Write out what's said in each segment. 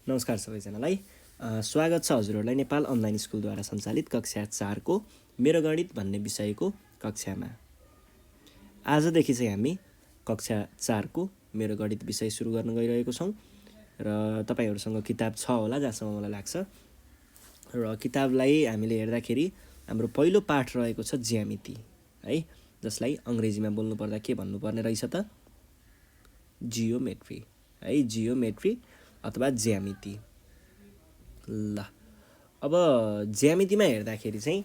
नमस्कार सबैजनालाई। स्वागत छ हजुरहरूलाई नेपाल अनलाइन स्कुलद्वारा सञ्चालित कक्षा 4को मेरो गणित भन्ने विषयको कक्षामा। आजदेखि चाहिँ हामी कक्षा 4को मेरो गणित विषय सुरु गर्न गइरहेको छौँ र तपाईहरुसँग किताब छ होला जहाँसम्म मलाई लाग्छ। र किताबलाई हामीले हेर्दाखेरि हाम्रो पहिलो पाठ रहेको छ ज्यामिति है, जसलाई अंग्रेजीमा बोल्नु पर्दा के भन्नुपर्ने रहेछ त जियोमेट्री है, जियोमेट्री अथवा ज्यामिति। ल अब ज्यामितिमा हेर्दाखेरि चाहिँ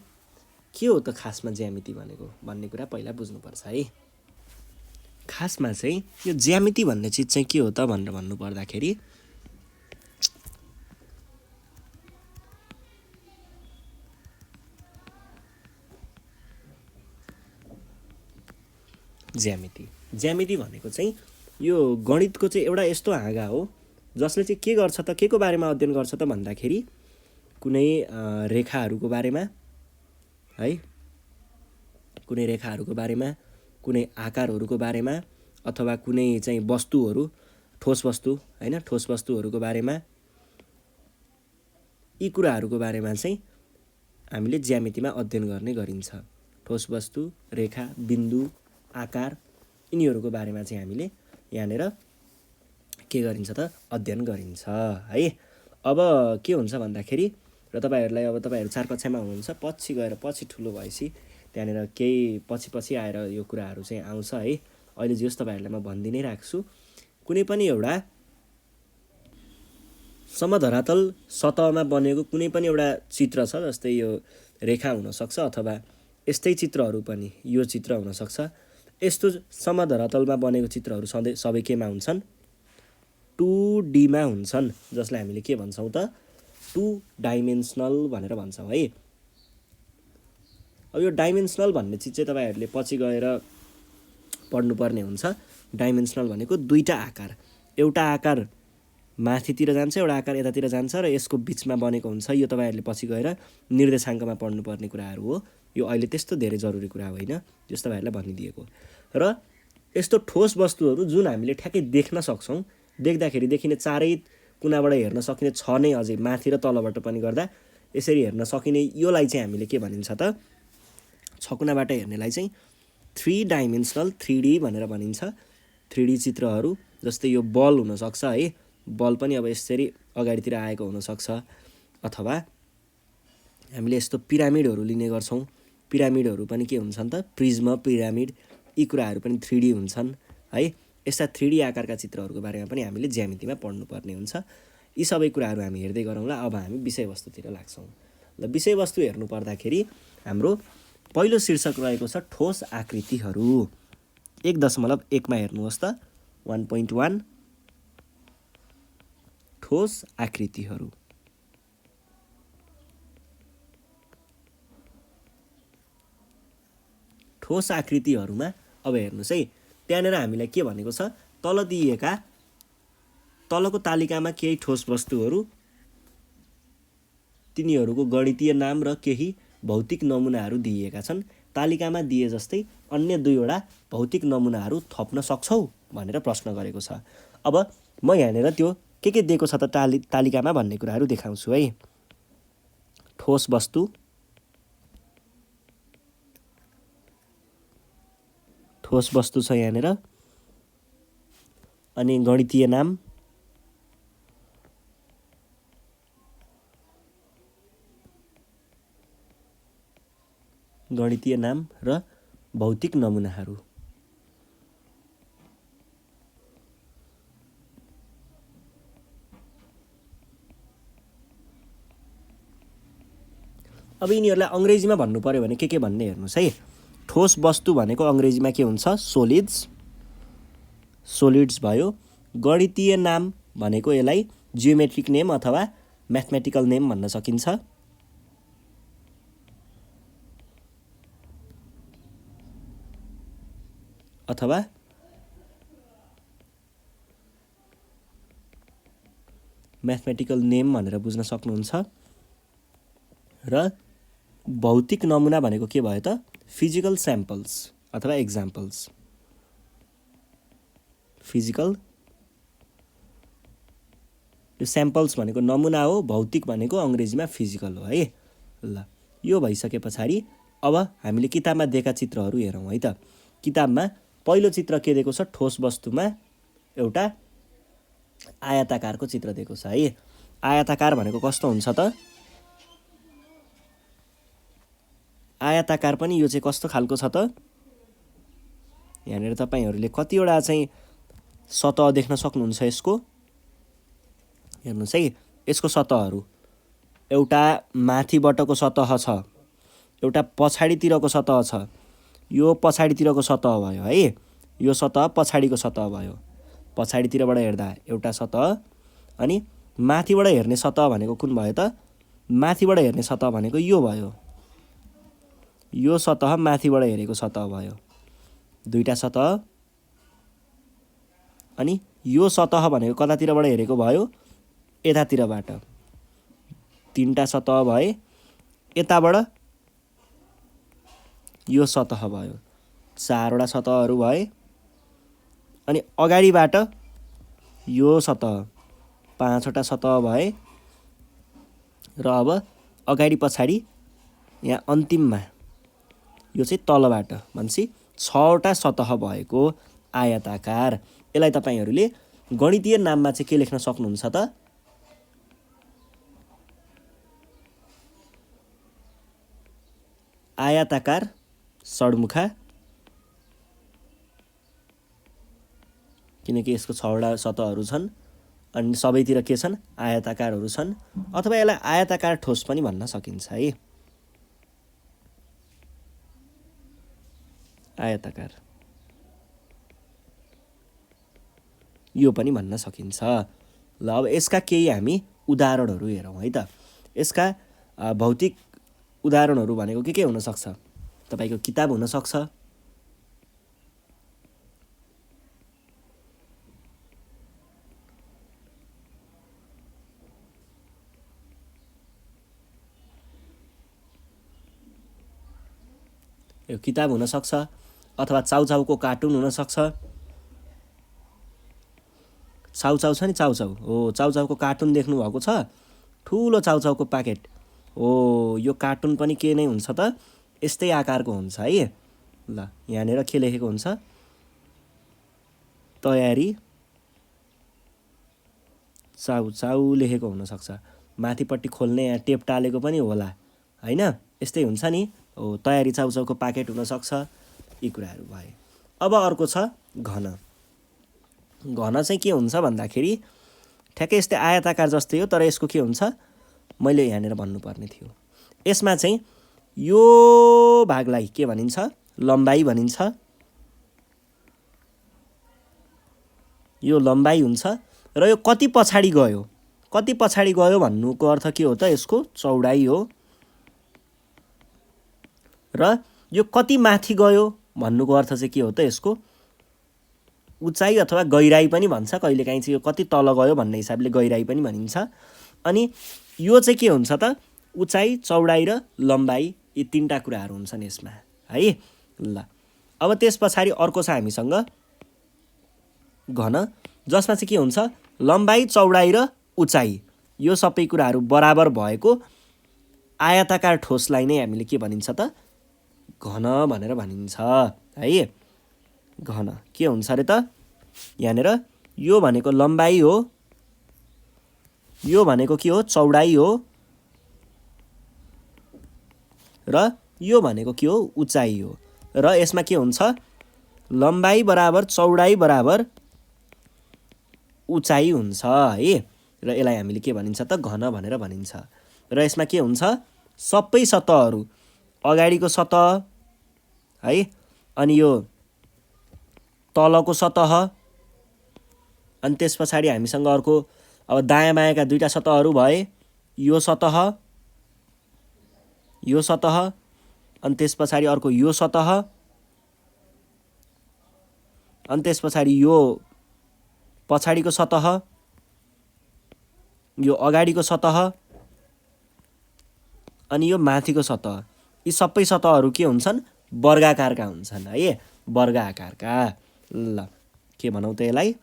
के हो त खासमा ज्यामिति भनेको भन्ने कुरा पहिला बुझ्नुपर्छ है। खासमा चाहिँ यो ज्यामिति भन्ने चीज चाहिँ के हो त भनेर भन्नु पर्दाखेरि ज्यामिति भनेको चाहिँ यो गणितको चाहिँ एउटा यस्तो हाँगा हो जसले चाहिँ के गर्छ त, के को बारेमा अध्ययन गर्छ त भन्दाखेरि कुनै रेखाहरूको बारेमा है, कुनै रेखाहरूको बारेमा, कुनै आकारहरूको बारेमा अथवा कुनै चाहिँ वस्तुहरू, ठोस वस्तु हैन, ठोस वस्तुहरूको बारेमा, यी कुराहरूको बारेमा चाहिँ हामीले ज्यामितिमा अध्ययन गर्ने गरिन्छ। ठोस वस्तु, रेखा, बिन्दु, आकार यिनीहरूको बारेमा चाहिँ हामीले यहाँनेर के गरिन्छ त अध्ययन गरिन्छ है। अब के हुन्छ भन्दाखेरि र तपाईहरुलाई अब तपाईहरु 4 कक्षामा हुनुहुन्छ, पछि गएर पछि ठुलो भएपछि त्यहाँनेर केही पछि आएर यो कुराहरू चाहिँ आउँछ है। अहिले जस तपाईहरुलाई म भन्दिनै राख्छु, कुनै पनि एउटा समधरातल सतहमा बनेको कुनै पनि एउटा चित्र छ, जस्तै यो रेखा हुन सक्छ अथवा यस्तै चित्रहरू पनि यो चित्र हुन सक्छ। यस्तो समधरातलमा बनेको चित्रहरू सबै केमा हुन्छन्? 2D मा हुन्छन्, जसलाई हामीले के भन्छौं त 2 डाइमेन्सनल भनेर भन्छौं है। अब यो डाइमेन्सनल भन्ने चीज चाहिँ तपाईहरुले पछि गएर पढ्नुपर्ने हुन्छ। डाइमेन्सनल भनेको दुईटा आकार, एउटा आकार माथितिर जान्छ, एउटा आकार यतातिर जान्छ र यसको बीचमा बनेको हुन्छ। यो तपाईहरुले पछि गएर निर्देशाङ्कमा पढ्नुपर्ने कुराहरू हो। यो अहिले त्यस्तो धेरै जरुरी कुरा होइन, जस्तो तपाईहरुलाई भनिदिएको। र यस्तो ठोस वस्तुहरू जुन हामीले ठ्याक्कै देख्न सक्छौं, देख्दाखेरि देखिने चारै कुनाबाट हेर्न सकिने छ नै, अझै माथि र तलबाट पनि गर्दा यसरी हेर्न सकिने योलाई चाहिँ हामीले के भनिन्छ त छ कुनाबाट हेर्नेलाई चाहिँ 3 डाइमेन्सनल 3D भनेर भनिन्छ। 3D चित्रहरू जस्तै यो बल हुन सक्छ है, बल पनि अब यसरी अगाडितिर आएको हुन सक्छ, अथवा हामीले यस्तो पिरामिडहरू लिने गर्छौं। पिरामिडहरू पनि के हुन्छन् त प्रिज्म, पिरामिड, यी कुराहरू पनि 3D हुन्छन् है। यस्ता 3D आकारका चित्रहरूको बारेमा पनि हामीले ज्यामितिमा पढ्नुपर्ने हुन्छ। यी सबै कुराहरू हामी हेर्दै गरौँला। अब हामी विषयवस्तुतिर लाग्छौं। ल विषयवस्तु हेर्नु पर्दाखेरि हाम्रो पहिलो शीर्षक रहेको छ ठोस आकृतिहरू। 1.1 मा हेर्नुहोस् त 1.1 ठोस आकृतिहरू। ठोस आकृतिहरूमा अब हेर्नुस् है, त्यहाँनेर हामीलाई के भनेको छ, तल दिएका तलको तालिकामा केही ठोस वस्तुहरू, तिनीहरूको गणितीय नाम र केही भौतिक नमुनाहरू दिएका छन्। तालिकामा दिए जस्तै अन्य दुईवटा भौतिक नमुनाहरू थप्न सक्छौ भनेर प्रश्न गरेको छ। अब म यहाँनेर त्यो के दिएको छ त तालिकामा भन्ने कुराहरू देखाउँछु है। ठोस वस्तु, ठोस वस्तु छ यहाँनेर, अनि गणितीय नाम, गणितीय नाम र भौतिक नमुनाहरू। अब यिनीहरूलाई अंग्रेजीमा भन्नु पर्यो भने के भन्ने हेर्नुस् है। ठोस वस्तु भनेको अंग्रेजीमा के हुन्छ? सोलिड्स, सोलिड्स भयो। गणितीय नाम भनेको यसलाई जियोमेट्रिक नेम अथवा म्याथमेटिकल नेम भन्न सकिन्छ। अथवा म्याथमेटिकल नेम भनेर बुझ्न सक्नुहुन्छ। र भौतिक नमुना भनेको के भयो त? फिजिकल स्याम्पल्स अथवा एक्जाम्पल्स। फिजिकल यो स्याम्पल्स भनेको नमुना हो, भौतिक भनेको अङ्ग्रेजीमा फिजिकल हो है। ल यो भइसके पछाडि अब हामीले किताबमा दिएका चित्रहरू हेरौँ है त। किताबमा पहिलो चित्र के दिएको छ, ठोस वस्तुमा एउटा आयताकारको चित्र दिएको छ है। आयताकार भनेको कस्तो हुन्छ त, आयताकार पनि यो चाहिँ कस्तो खालको छ त, यहाँनिर तपाईहरूले कतिवटा चाहिँ सतह देख्न सक्नुहुन्छ यसको। हेर्नुहोस् है, यसको सतहहरू एउटा माथिबाटको सतह छ, एउटा पछाडितिरको सतह छ, यो पछाडितिरको सतह भयो है, यो सतह पछाडिको सतह भयो। पछाडितिरबाट हेर्दा एउटा सतह, अनि माथिबाट हेर्ने सतह भनेको कुन भयो त, माथिबाट हेर्ने सतह भनेको यो भयो, यो सतह माथिबाट हेरेको सतह भयो, दुईटा सतह। अनि यो सतह भनेको कतातिरबाट हेरेको भयो, यतातिरबाट, तीनटा सतह भए। यताबाट यो सतह भयो, चारवटा सतहहरू भए। अनि अगाडिबाट यो सतह, पाँचवटा सतह भए। र अब अगाडि पछाडि यहाँ अन्तिममा यो चाहिँ तलबाट भनेपछि 6वटा सतह भएको आयताकार। यसलाई तपाईहरूले गणितीय नाममा चाहिँ के लेख्न सक्नुहुन्छ त, आयताकार सडमुखा, किनकि यसको 6वटा सतहहरू छन् अनि सबैतिर के छन्, आयताकारहरू छन्। अथवा यसलाई आयताकार ठोस पनि भन्न सकिन्छ है, आयताकार यो पनि भन्न सकिन्छ। ल अब यसका केही हामी उदाहरणहरू हेरौँ है त। यसका भौतिक उदाहरणहरू भनेको के हुनसक्छ, तपाईँको किताब हुनसक्छ, यो किताब हुनसक्छ, अथवा चाउचाउको कार्टुन हुनसक्छ। चाउचाउ छ नि, चाउचाउ हो, चाउचाउको कार्टुन देख्नुभएको छ, ठुलो चाउचाउको प्याकेट हो। यो कार्टुन पनि के नै हुन्छ त, यस्तै आकारको हुन्छ है। ल यहाँनिर के लेखेको हुन्छ, तयारी चाउचाउ लेखेको हुनसक्छ। माथिपट्टि खोल्ने यहाँ टेप टालेको पनि होला होइन, यस्तै हुन्छ नि हो। तयारी चाउचाउको प्याकेट हुनसक्छ, यी कुराहरू भए। अब अर्को छ घन। घन चाहिँ के हुन्छ भन्दाखेरि ठ्याक्कै यस्तै आयताकार जस्तै हो, तर यसको के हुन्छ मैले यहाँनिर भन्नुपर्ने थियो। यसमा चाहिँ यो भागलाई के भनिन्छ, लम्बाइ भनिन्छ। यो लम्बाइ हुन्छ। र यो कति पछाडि गयो, कति पछाडि गयो भन्नुको अर्थ के हो त, यसको चौडाइ हो। र यो कति माथि गयो भन्नुको अर्थ चाहिँ के हो त, यसको उचाइ अथवा गहिराई पनि भन्छ। कहिलेकाहीँ चाहिँ यो कति तल गयो भन्ने हिसाबले गहिराई पनि भनिन्छ। अनि यो चाहिँ के हुन्छ त, उचाइ, चौडाइ र लम्बाइ, यी तीनटा कुराहरू हुन्छन् यसमा है। ल अब त्यस पछाडि अर्को छ हामीसँग घन, जसमा चाहिँ के हुन्छ, लम्बाइ, चौडाइ र उचाइ यो सबै कुराहरू बराबर भएको आयताकार ठोसलाई नै हामीले के भनिन्छ त, घन भनेर भनिन्छ है। घन के हुन्छ अरे त, यहाँनिर यो भनेको लम्बाइ हो, यो भनेको के हो, चौडाइ हो, र यो भनेको के हो, उचाइ हो। र यसमा के हुन्छ, लम्बाइ बराबर चौडाइ बराबर उचाइ हुन्छ है। र यसलाई हामीले के भनिन्छ त, घन भनेर भनिन्छ। र यसमा के हुन्छ, सबै सतहहरू, अगाडिको सतह है, अनि यो तलको सतह, अनि त्यस पछाडि हामीसँग अर्को अब दायाँ बायाँका दुईटा सतहहरू भए, यो सतह, यो सतह, अनि त्यस पछाडि अर्को यो सतह, अनि त्यस पछाडि यो पछाडिको सतह, यो अगाडिको सतह, अनि यो माथिको सतह। यी सबै सतहहरू के हुन्छन्, वर्गाकारका हुन्छन् है, वर्ग आकारका। ल के भनौँ त यसलाई,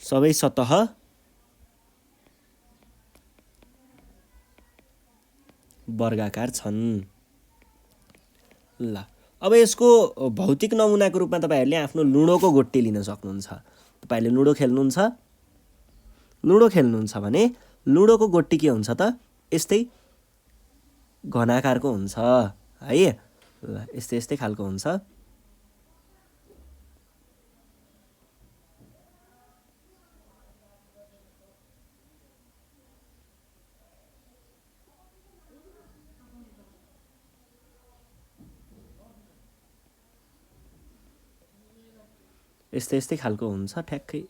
सबै सतह वर्गाकार छन्। ल अब यसको भौतिक नमुनाको रूपमा तपाईहरूले आफ्नो लुडोको गोटी लिन सक्नुहुन्छ। तपाईहरूले लुडो खेल्नुहुन्छ भने लुडोको गोटी के हुन्छ त यस्तै घनाकारको हुन्छ है। ल यस्तै खालको हुन्छ। यस्तै खालको हुन्छ ठ्याक्कै।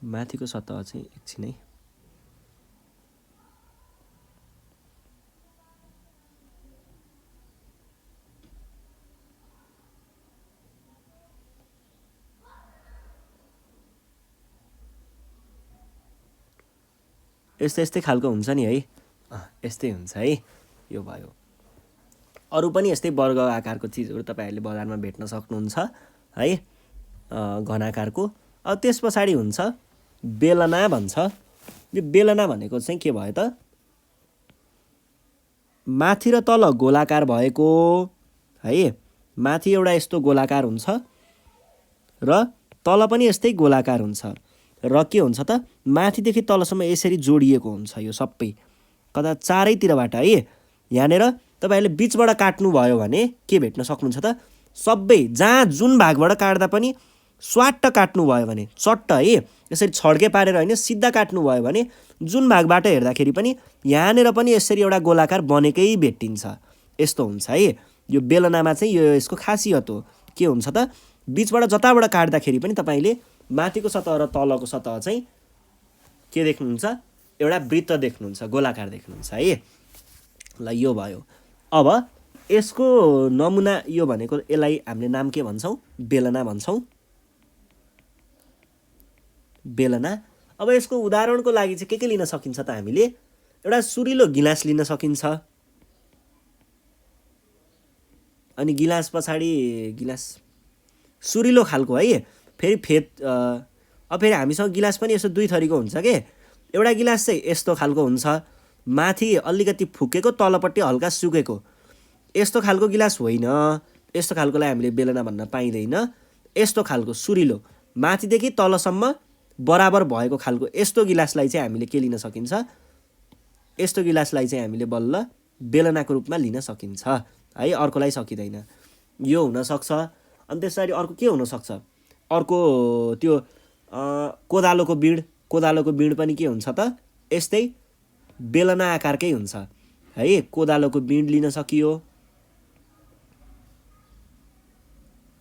माथिको सतह चाहिँ एकछिनै यस्तै खालको हुन्छ नि है। यस्तै हुन्छ है। यो भयो। अरू पनि यस्तै वर्ग आकारको चिजहरू तपाईहरूले बजारमा भेट्न सक्नुहुन्छ है, घनाकारको। अब त्यस पछाडि हुन्छ बेलना भन्छ। यो बेलना भनेको चाहिँ के भयो त माथि र तल गोलाकार भएको है। माथि एउटा यस्तो गोलाकार हुन्छ र तल पनि यस्तै गोलाकार हुन्छ र के हुन्छ त माथिदेखि तलसम्म यसरी जोडिएको हुन्छ यो सबै कता चारैतिरबाट है। यहाँनिर तपाईहरूले बिचबाट काट्नुभयो भने के भेट्न सक्नुहुन्छ त सबै जहाँ जुन भागबाट काट्दा पनि स्वाट्ट काट्नुभयो भने चट्ट है यसरी छड्के पारेर होइन सिधा काट्नुभयो भने जुन भागबाट हेर्दाखेरि पनि यहाँनिर पनि यसरी एउटा गोलाकार बनेकै भेटिन्छ। यस्तो हुन्छ है। यो बेलनामा चाहिँ यो यसको खासियत हो। के हुन्छ त बिचबाट जताबाट काट्दाखेरि पनि तपाईँले माथिको सतह र तलको सतह चाहिँ के देख्नुहुन्छ एउटा वृत्त देख्नुहुन्छ, गोलाकार देख्नुहुन्छ है। ल यो भयो। अब यसको नमुना यो भनेको यसलाई हामीले नाम के भन्छौँ बेलना भन्छौँ। बेलना। अब यसको उदाहरणको लागि चाहिँ के लिन सकिन्छ त हामीले एउटा सुरिलो गिलास लिन सकिन्छ। अनि गिलास पछाडि गिलास सुरिलो खालको है। फेरि फेरि हामीसँग गिलास पनि यसो दुई थरीको हुन्छ के। एउटा गिलास चाहिँ यस्तो खालको हुन्छ माथि अलिकति फुकेको तलपट्टि हल्का सुकेको। यस्तो खालको गिलास होइन। यस्तो खालकोलाई हामीले बेलना भन्न पाइँदैन। यस्तो खालको सुरिलो माथिदेखि तलसम्म बराबर भएको खालको यस्तो गिलासलाई चाहिँ हामीले के लिन सकिन्छ यस्तो गिलासलाई चाहिँ हामीले बल्ल बेलनाको रूपमा लिन सकिन्छ है। अर्कोलाई सकिँदैन। यो हुनसक्छ। अनि त्यसरी अर्को के हुनसक्छ अर्को त्यो कोदालोको बिँड पनि के हुन्छ त यस्तै बेलना आकारकै हुन्छ है। कोदालोको बिँड लिन सकियो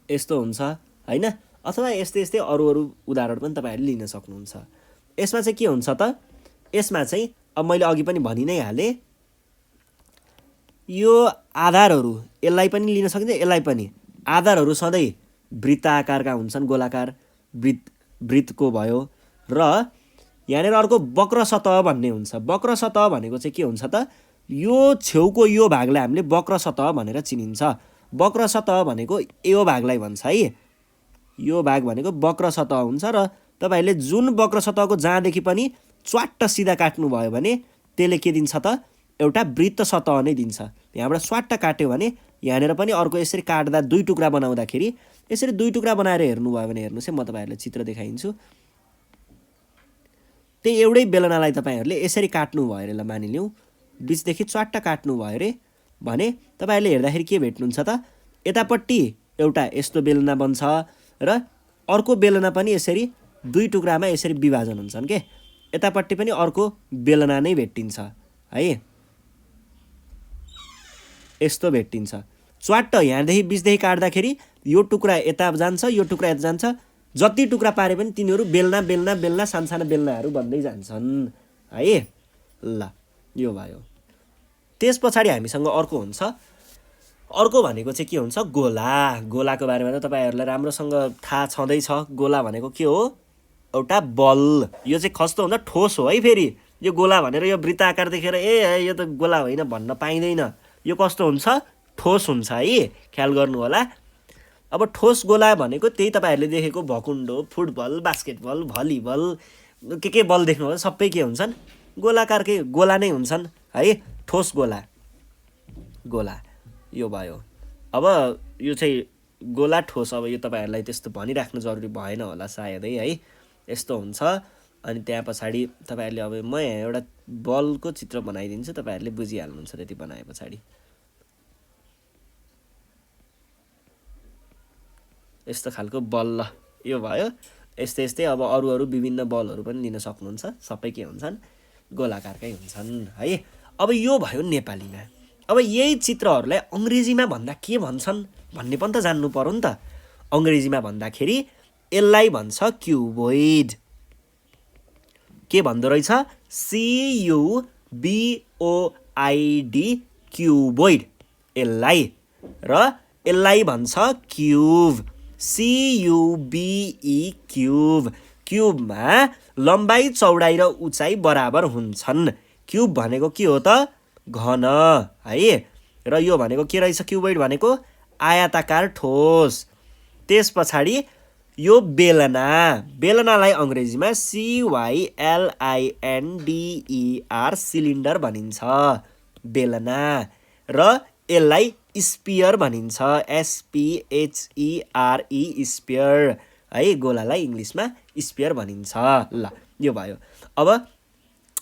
यस्तो हुन्छ होइन। अथवा यस्तै अरू उदाहरण पनि तपाईँहरूले लिन सक्नुहुन्छ। यसमा चाहिँ के हुन्छ त यसमा चाहिँ अब मैले अघि पनि भनि नै हालेँ यो आधारहरू यसलाई पनि लिन सकिन्छ यसलाई पनि। आधारहरू सधैँ वृत्त आकारका हुन्छन्, गोलाकार वृत्तको भयो। र यहाँनिर अर्को वक्र सतह भन्ने हुन्छ। वक्र सतह भनेको चाहिँ के हुन्छ त यो छेउको यो भागलाई हामीले वक्र सतह भनेर चिनिन्छ। वक्र सतह भनेको यो भागलाई भन्छ है। यो भाग भनेको वक्र सतह हुन्छ र तपाईँहरूले जुन वक्र सतहको जहाँदेखि पनि च्वाट्ट सिधा काट्नुभयो भने त्यसले के दिन्छ त एउटा वृत्त सतह नै दिन्छ। यहाँबाट स्वाट्ट काट्यो भने यहाँनिर पनि अर्को यसरी काट्दा दुई टुक्रा बनाउँदाखेरि यसरी दुई टुक्रा बनाएर हेर्नुभयो भने हेर्नुहोस् है म तपाईँहरूलाई चित्र देखाइदिन्छु। त्यही एउटै बेलनालाई तपाईँहरूले यसरी काट्नुभयो अरे ल मानिलिउँ बिचदेखि च्वाट्ट काट्नुभयो अरे भने तपाईँहरूले हेर्दाखेरि के भेट्नुहुन्छ त यतापट्टि एउटा यस्तो बेलना बन्छ र अर्को बेलना पनि यसरी दुई टुक्रामा यसरी विभाजन हुन्छन् के। यतापट्टि पनि अर्को बेलना नै भेटिन्छ है। यस्तो भेटिन्छ च्वाट्ट यहाँदेखि बिचदेखि काट्दाखेरि यो टुक्रा यता जान्छ यो टुक्रा यता जान्छ। जति टुक्रा पारे पनि तिनीहरू बेलना सानसाना बेलनाहरू बन्दै जान्छन् है। ल यो भयो। त्यस पछाडि हामीसँग अर्को हुन्छ। अर्को भनेको चाहिँ के हुन्छ गोला। गोलाको बारेमा त तपाईँहरूलाई राम्रोसँग थाहा छँदैछ। गोला भनेको के हो एउटा बल। यो चाहिँ कस्तो हुन्छ ठोस हो है। फेरि यो गोला भनेर यो वृत्त आकार देखेर यो त गोला होइन भन्न पाइँदैन। यो कस्तो हुन्छ ठोस हुन्छ है। ख्याल गर्नु होला। अब ठोस गोला भनेको त्यही तपाईँहरूले देखेको भकुन्डो, फुटबल, बास्केटबल, भलिबल के बल देख्नुभयो सबै के हुन्छन् गोलाकारकै गोला नै हुन्छन् है। ठोस गोला गोला यो भयो। अब यो चाहिँ गोला ठोस, अब यो तपाईँहरूलाई त्यस्तो भनिराख्नु जरुरी भएन होला सायदै है, यस्तो हुन्छ। अनि त्यहाँ पछाडि तपाईँहरूले अब म यहाँ एउटा बलको चित्र बनाइदिन्छु, तपाईँहरूले बुझिहाल्नुहुन्छ त्यति बनाए पछाडि। यस्तो खालको बल, ल यो भयो। यस्तै यस्तै अब अरू विभिन्न बलहरू पनि लिन सक्नुहुन्छ, सबै के हुन्छन् गोलाकारकै हुन्छन् है। अब यो भयो नेपालीमा। अब यही चित्रहरूलाई अङ्ग्रेजीमा भन्दा के भन्छन् भन्ने पनि त जान्नु पर्यो नि त। अङ्ग्रेजीमा भन्दाखेरि यसलाई भन्छ क्युबोइड। के भन्दो रहेछ? CUBOID क्युबोइड यसलाई। र यसलाई भन्छ क्युब, CUBE क्युब। क्युबमा लम्बाइ चौडाइ र उचाइ बराबर हुन्छन्। क्युब भनेको के हो त? घन है। र यो भनेको के रहेछ? क्युबोइड भनेको आयताकार ठोस। त्यस पछाडि यो बेलना, बेलनालाई अङ्ग्रेजीमा CYLINDER सिलिन्डर भनिन्छ, बेलना। र यसलाई स्पियर भनिन्छ, SPHERE स्पियर है। गोलालाई इङ्ग्लिसमा स्पियर भनिन्छ। ल यो भयो। अब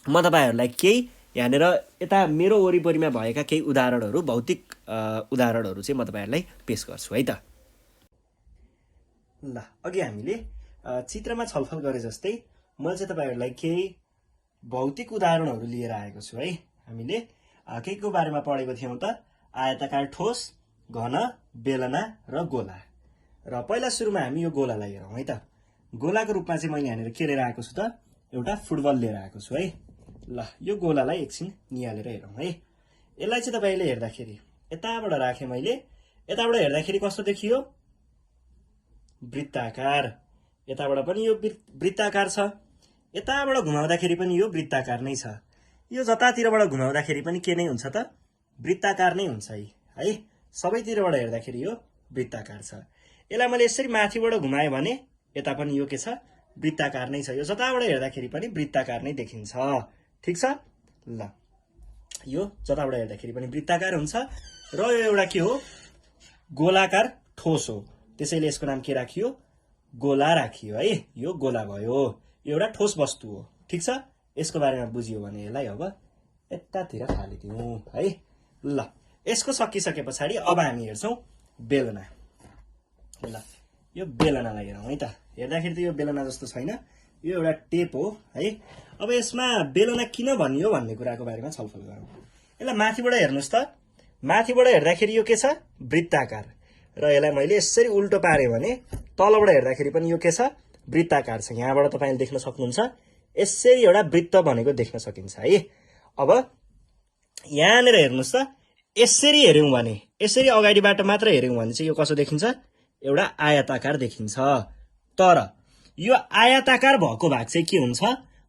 म तपाईँहरूलाई केही यहाँनिर यता मेरो वरिपरिमा भएका केही उदाहरणहरू, भौतिक उदाहरणहरू चाहिँ म तपाईँहरूलाई पेश गर्छु है त। ल अघि हामीले चित्रमा छलफल गरे जस्तै मैले चाहिँ तपाईँहरूलाई केही भौतिक उदाहरणहरू लिएर आएको छु है। हामीले के को बारेमा पढेको थियौँ त? आयताकार ठोस, घन, बेलना र गोला। र पहिला सुरुमा हामी यो गोलालाई हेरौँ है त। गोलाको रूपमा चाहिँ मैले यहाँनिर के लिएर आएको छु त? एउटा फुटबल लिएर आएको छु है। ल यो गोलालाई एकछिन निहालेर हेरौँ है। यसलाई चाहिँ तपाईँले हेर्दाखेरि यताबाट राखेँ मैले, यताबाट हेर्दाखेरि कस्तो देखियो? वृत्ताकार। यताबाट पनि यो वृत्ताकार छ, यताबाट घुमाउँदाखेरि पनि यो वृत्ताकार नै छ। यो जतातिरबाट घुमाउँदाखेरि पनि के नै हुन्छ त? वृत्ताकार नै हुन्छ है। सबैतिरबाट हेर्दाखेरि यो वृत्ताकार छ। यसलाई मैले यसरी माथिबाट घुमाएँ भने यता पनि यो के छ? वृत्ताकार नै छ। यो जताबाट हेर्दाखेरि पनि वृत्ताकार नै देखिन्छ। ठिक छ? ल यो जताबाट हेर्दाखेरि पनि वृत्ताकार हुन्छ। र यो एउटा के हो? गोलाकार ठोस हो, त्यसैले यसको नाम के राखियो? गोला राखियो है। यो गोला भयो, यो एउटा ठोस वस्तु हो। ठिक छ? यसको बारेमा बुझियो भने यसलाई अब यतातिर फालिदिउँ है। ल यसको सकिसके पछाडि अब हामी हेर्छौँ बेलना। ल यो बेलनालाई हेरौँ है त। हेर्दाखेरि त यो बेलना जस्तो छैन, यो एउटा टेप हो है। अब यसमा बेलना किन भनियो भन्ने कुराको बारेमा छलफल गरौँ। यसलाई माथिबाट हेर्नुहोस् त। माथिबाट हेर्दाखेरि यो के छ? वृत्ताकार। र यसलाई मैले यसरी उल्टो पारेँ भने तलबाट हेर्दाखेरि पनि यो के छ? वृत्ताकार छ। यहाँबाट तपाईँले देख्न सक्नुहुन्छ यसरी एउटा वृत्त भनेको देख्न सकिन्छ है। अब यहाँनिर हेर्नुहोस् त, यसरी हेऱ्यौँ भने, यसरी अगाडिबाट मात्र हेऱ्यौँ भने चाहिँ यो कसो देखिन्छ? एउटा आयताकार देखिन्छ। तर यो आयताकार भएको भाग चाहिँ के हुन्छ?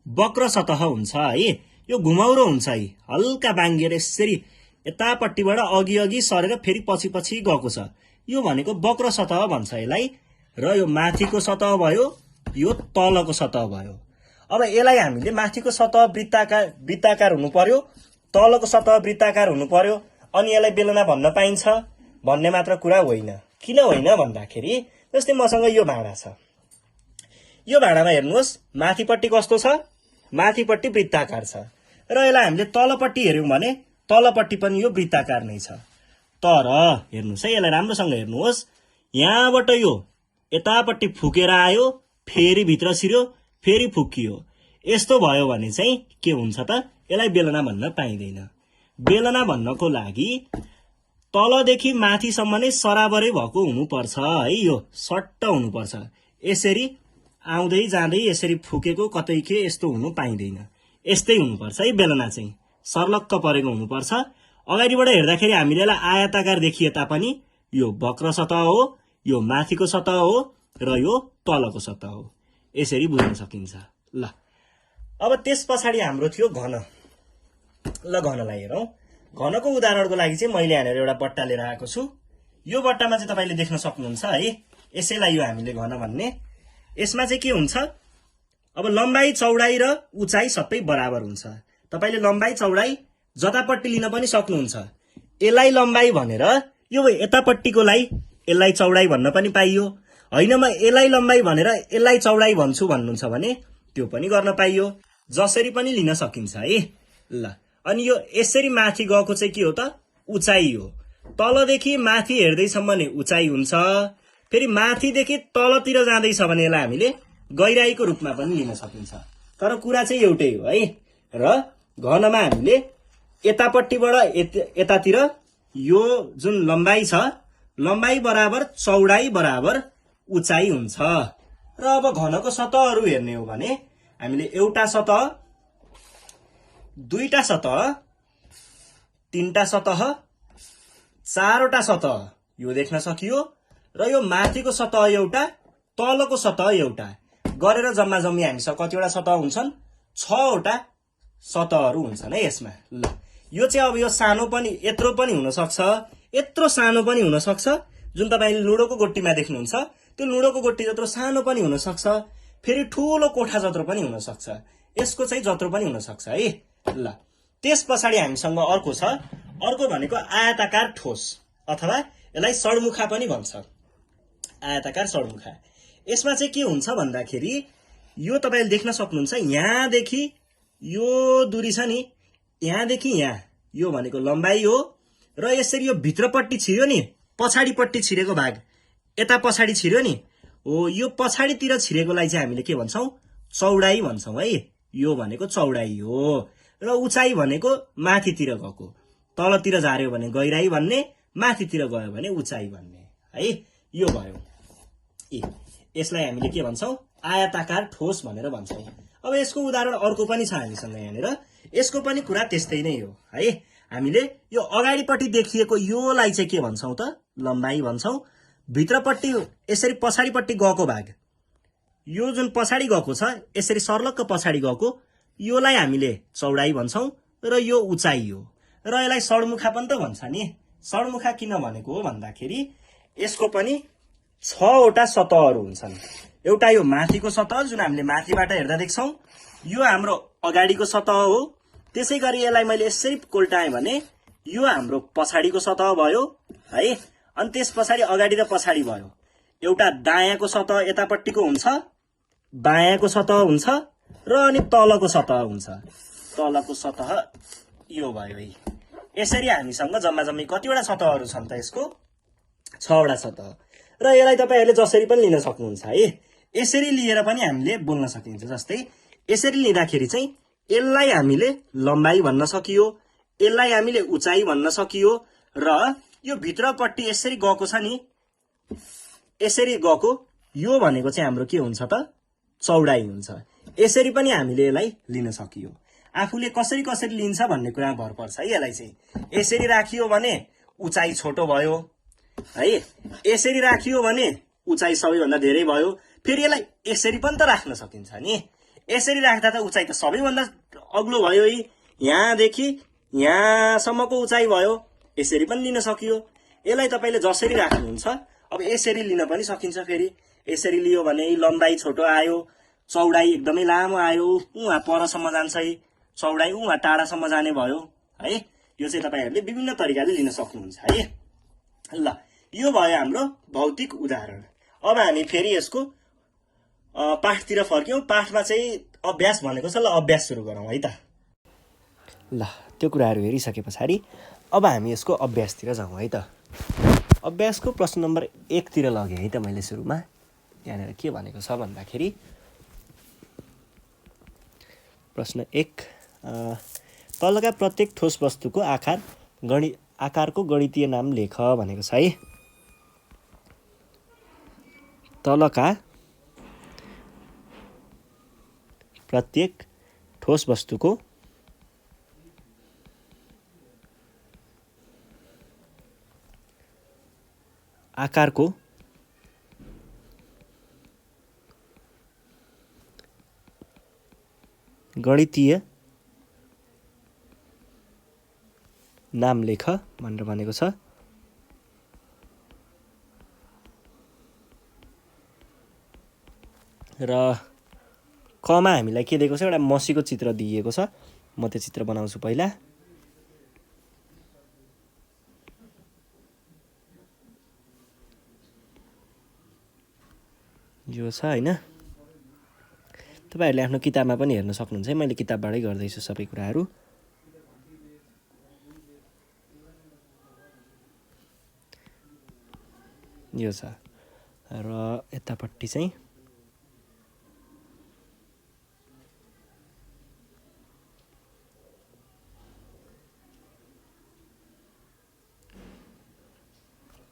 वक्र सतह हुन्छ है। यो घुमाउरो हुन्छ है, हल्का बाङ्गिएर यसरी यतापट्टिबाट अघि अघि सरेर फेरि पछि पछि गएको छ। यो भनेको वक्र सतह भन्छ यसलाई। र यो माथिको सतह भयो, यो तलको सतह भयो। अब यसलाई हामीले माथिको सतह वृत्ताकार हुनु पर्यो, तलको सतह वृत्ताकार हुनु पर्यो, अनि यसलाई बेलना भन्न पाइन्छ भन्ने मात्र कुरा होइन। किन होइन भन्दाखेरि जस्तै मसँग यो भाँडा छ। यो भाँडामा हेर्नुहोस् माथिपट्टि कस्तो छ? माथिपट्टि वृत्ताकार छ। र यसलाई हामीले तलपट्टि हेऱ्यौँ भने तलपट्टि पनि यो वृत्ताकार नै छ। तर हेर्नुहोस् है, यसलाई राम्रोसँग हेर्नुहोस्। यहाँबाट यो यतापट्टि फुकेर आयो, फेरि भित्र छिर्यो, फेरि फुकियो। यस्तो भयो भने चाहिँ के हुन्छ त? यसलाई बेलना भन्न पाइँदैन। बेलना भन्नको लागि तलदेखि माथिसम्म नै सराबरै भएको हुनुपर्छ है। यो सट्ट हुनुपर्छ। यसरी आउँदै जाँदै यसरी फुकेको कतै के यस्तो हुनु पाइँदैन। यस्तै हुनुपर्छ है। बेलना चाहिँ सर्लक्क परेको हुनुपर्छ। अगाडिबाट हेर्दाखेरि हामीले यसलाई आयताकार देखिए तापनि यो वक्र सतह हो, यो माथिको सतह हो र यो तलको सतह हो। यसरी बुझ्न सकिन्छ। ल अब त्यस पछाडि हाम्रो थियो घन। ल घनलाई हेरौँ। घनको उदाहरणको लागि चाहिँ मैले यहाँनिर एउटा बट्टा लिएर आएको छु। यो बट्टामा चाहिँ तपाईले देख्न सक्नुहुन्छ है, यसैलाई यो हामीले घन भन्ने। यसमा चाहिँ के हुन्छ, अब लम्बाई चौडाई र उचाइ सबै बराबर हुन्छ। तपाईले लम्बाई चौडाई जतापट्टि लिन पनि सक्नुहुन्छ। यसलाई लम्बाई भनेर यो यतापट्टिकोलाई यसलाई चौडाई भन्न पनि पाइयो, होइन म यसलाई लम्बाई भनेर यसलाई चौडाई भन्छु भन्नुहुन्छ भने त्यो पनि गर्न पाइयो, जसरी पनि लिन सकिन्छ है। ल अनि यो यसरी माथि गएको चाहिँ के हो त, उचाइ हो। तलदेखि माथि हेर्दैसम्म नै उचाइ हुन्छ, फेरि माथिदेखि तलतिर जाँदैछ भने यसलाई हामीले गहिराईको रूपमा पनि लिन सकिन्छ। तर कुरा चाहिँ एउटै हो है। र घनमा हामीले यतापट्टिबाट यतातिर यो जुन लम्बाई छ, लम्बाई बराबर चौडाई बराबर उचाइ हुन्छ। र अब घनको सतहहरू हेर्ने हो भने हामीले एउटा सतह, दुईटा सतह, तीनटा सतह, चारवटा सतह यो देख्न सकियो। र यो माथिको सतह एउटा, तलको सतह एउटा गरेर जम्मा जम्मी हामीसँग कतिवटा सतह हुन्छन्, 6वटा सतहहरू हुन्छन् है यसमा। ल यो चाहिँ अब यो सानो पनि यत्रो पनि हुन सक्छ, यत्रो सानो पनि हुन सक्छ। जुन तपाईले लुडोको गोटीमा देख्नुहुन्छ त्यो लुडोको गोटी जत्रो सानो पनि हुन सक्छ, फेरि ठूलो कोठा जत्रो पनि हुन सक्छ, यसको चाहिँ जत्रो पनि हुन सक्छ है। ल त्यस पछाडि हामीसँग अर्को छ, अर्को भनेको आयताकार ठोस अथवा यसलाई सडमुखा पनि भन्छ, आयताकार सडमुखा। यसमा चाहिँ के हुन्छ भन्दाखेरि यो तपाईले देख्न सक्नुहुन्छ, यहाँदेखि यो दूरी छ नि, यहाँदेखि यहाँ यो भनेको लम्बाई हो। र यसरी यो भित्रपट्टि छिर्यो नि, पछाडिपट्टि छिरेको भाग यता पछाडि छिर्यो नि, हो यो पछाडितिर छिरेकोलाई चाहिँ हामीले के भन्छौँ, चौडाई भन्छौँ है। यो भनेको चौडाई हो। र उचाइ भनेको माथितिर गएको, तलतिर झार्यो भने गहिराई भन्ने, माथितिर गयो भने उचाइ भन्ने है। यो भयो। यसलाई हामीले के भन्छौँ, आयताकार ठोस भनेर भन्छौँ। अब यसको उदाहरण अर्को पनि छ हामीसँग यहाँनिर, यसको पनि कुरा त्यस्तै नै हो है। हामीले यो अगाडिपट्टि देखिएको योलाई चाहिँ के भन्छौँ त, लम्बाई भन्छौँ। भित्रपट्टि यसरी पछाडिपट्टि गएको भाग, यो जुन पछाडि गएको छ, यसरी सर्लक्क पछाडि गएको, योलाई हामीले चौडाई भन्छौँ। र यो उचाइ हो। र यसलाई सडमुखा पनि त भन्छ नि। सडमुखा किन भनेको हो भन्दाखेरि यसको पनि 6वटा सतहहरू हुन्छन्। एउटा यो माथिको सतह जुन हामीले माथिबाट हेर्दा देख्छौँ, यो हाम्रो अगाडिको सतह हो। त्यसै गरी यसलाई मैले यसरी कोल्टाएँ भने यो हाम्रो पछाडिको सतह भयो है। अनि त्यस पछाडि अगाडि र पछाडि भयो। एउटा दायाँको सतह यतापट्टिको हुन्छ, बायाँको सतह हुन्छ, र अनि तलको सतह हुन्छ। तलको सतह यो भयो है। यसरी हामीसँग जम्मा जम्मी कतिवटा सतहहरू छन् त, यसको 6वटा सतह। र यसलाई तपाईहरुले जसरी पनि लिन सक्नुहुन्छ है। यसरी लिएर पनि हामीले बोल्न सकिन्छ। जस्तै यसरी लिँदाखेरि चाहिँ यसलाई हामीले लम्बाई भन्न सकियो, यसलाई हामीले उचाइ भन्न सकियो। र यो भित्रपट्टि यसरी गएको छ नि, यसरी गएको यो भनेको चाहिँ हाम्रो के हुन्छ त, चौडाई हुन्छ। यसरी पनि हामीले यसलाई लिन सकियो। आफूले कसरी कसरी लिन्छ भन्ने कुरा भर पर्छ है। यसलाई चाहिँ यसरी राखियो भने उचाइ छोटो भयो है, यसरी राखियो भने उचाइ सबैभन्दा धेरै भयो। फेरि यसलाई यसरी पनि त राख्न सकिन्छ नि। यसरी राख्दा त उचाइ त सबैभन्दा अग्लो भयो है, यहाँदेखि यहाँसम्मको उचाइ भयो। यसरी पनि लिन सकियो। यसलाई तपाईले जसरी राख्नुहुन्छ, अब यसरी लिन पनि सकिन्छ। फेरि यसरी लियो भने लम्बाइ छोटो आयो, चौडाइ एकदमै लामो आयो, उहाँ परसम्म जान्छ है, चौडाइ उहाँ टाढासम्म जाने भयो है। यो चाहिँ तपाईहरुले विभिन्न तरिकाले लिन सक्नुहुन्छ है। ल यो भयो हाम्रो भौतिक उदाहरण। अब हामी फेरि यसको पाठतिर फर्क्यौं। पाठमा चाहिँ अभ्यास भनेको छ। ल अभ्यास सुरु गरौँ है त। ल त्यो कुराहरू हेरिसके पछाडि अब हामी यसको अभ्यासतिर जाउँ है त। अभ्यासको प्रश्न नम्बर 1 तिर लगेँ है त मैले सुरुमा। यहाँनिर के भनेको छ भन्दाखेरि प्रश्न 1, तलका प्रत्येक ठोस वस्तुको आकारको गणितीय नाम लेख भनेको छ है। तलका प्रत्येक ठोस वस्तुको आकारको गणितीय नाम लेख भनेर भनेको छ। र कमा हामीलाई के दिएको छ, एउटा मसीको चित्र दिएको छ। म त्यो चित्र बनाउँछु पहिला। यो छ हैन। तपाईहरुले आफ्नो किताबमा पनि हेर्न सक्नुहुन्छ है, मैले किताबबाटै गर्दैछु सबै कुराहरू। यो छ र यतापट्टि चाहिँ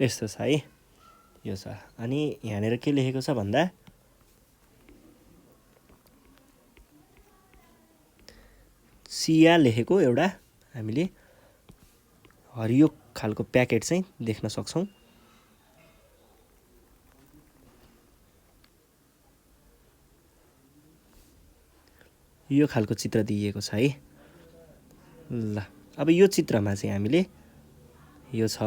यस्तो छ है। यो छ। अनि यहाँनिर के लेखेको छ भन्दा सिया लेखेको एउटा हामीले हरियो खालको प्याकेट चाहिँ देख्न सक्छौं। यो खालको चित्र दिएको छ है। ल अब यो चित्रमा चाहिँ हामीले यो छ,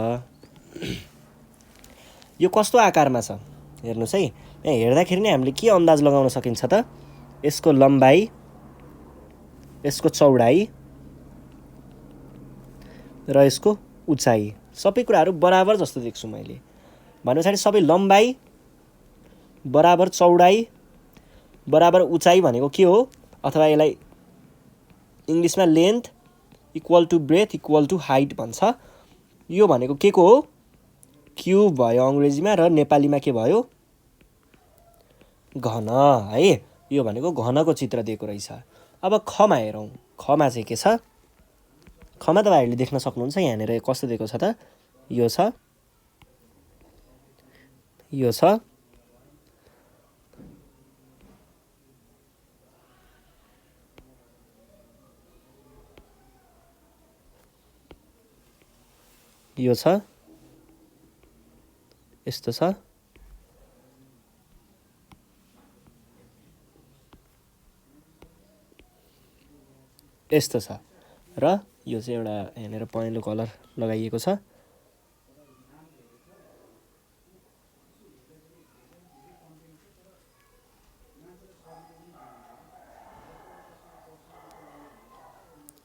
यो कस्तो आकारमा छ हेर्नुस् है। यहाँ हेर्दाखेरि नै हामीले के अन्दाज लगाउन सकिन्छ त, यसको लम्बाई, यसको चौडाई र यसको उचाइ सबै कुराहरू बराबर जस्तो देख्छु मैले। भनेपछि सबै लम्बाई बराबर चौडाई बराबर उचाइ भनेको के हो, अथवा यसलाई इंग्लिशमा length equal to breadth equal to height भन्छ। यो भनेको के को हो, क्युब भयो अंग्रेजीमा, र नेपालीमा के भयो, घन है। यो भनेको घनको चित्र दिएको रहेछ। अब खमा हेरौं। खमा चाहिँ के छ, खमा तपाईहरुले देख्न सक्नुहुन्छ। यहाँनिर कस्तो दिएको छ त, यो छ, यो छ, यो छ, यस्तो छ, यस्तो छ, र यो चाहिँ एउटा यहाँनिर पहेँलो कलर लगाइएको छ।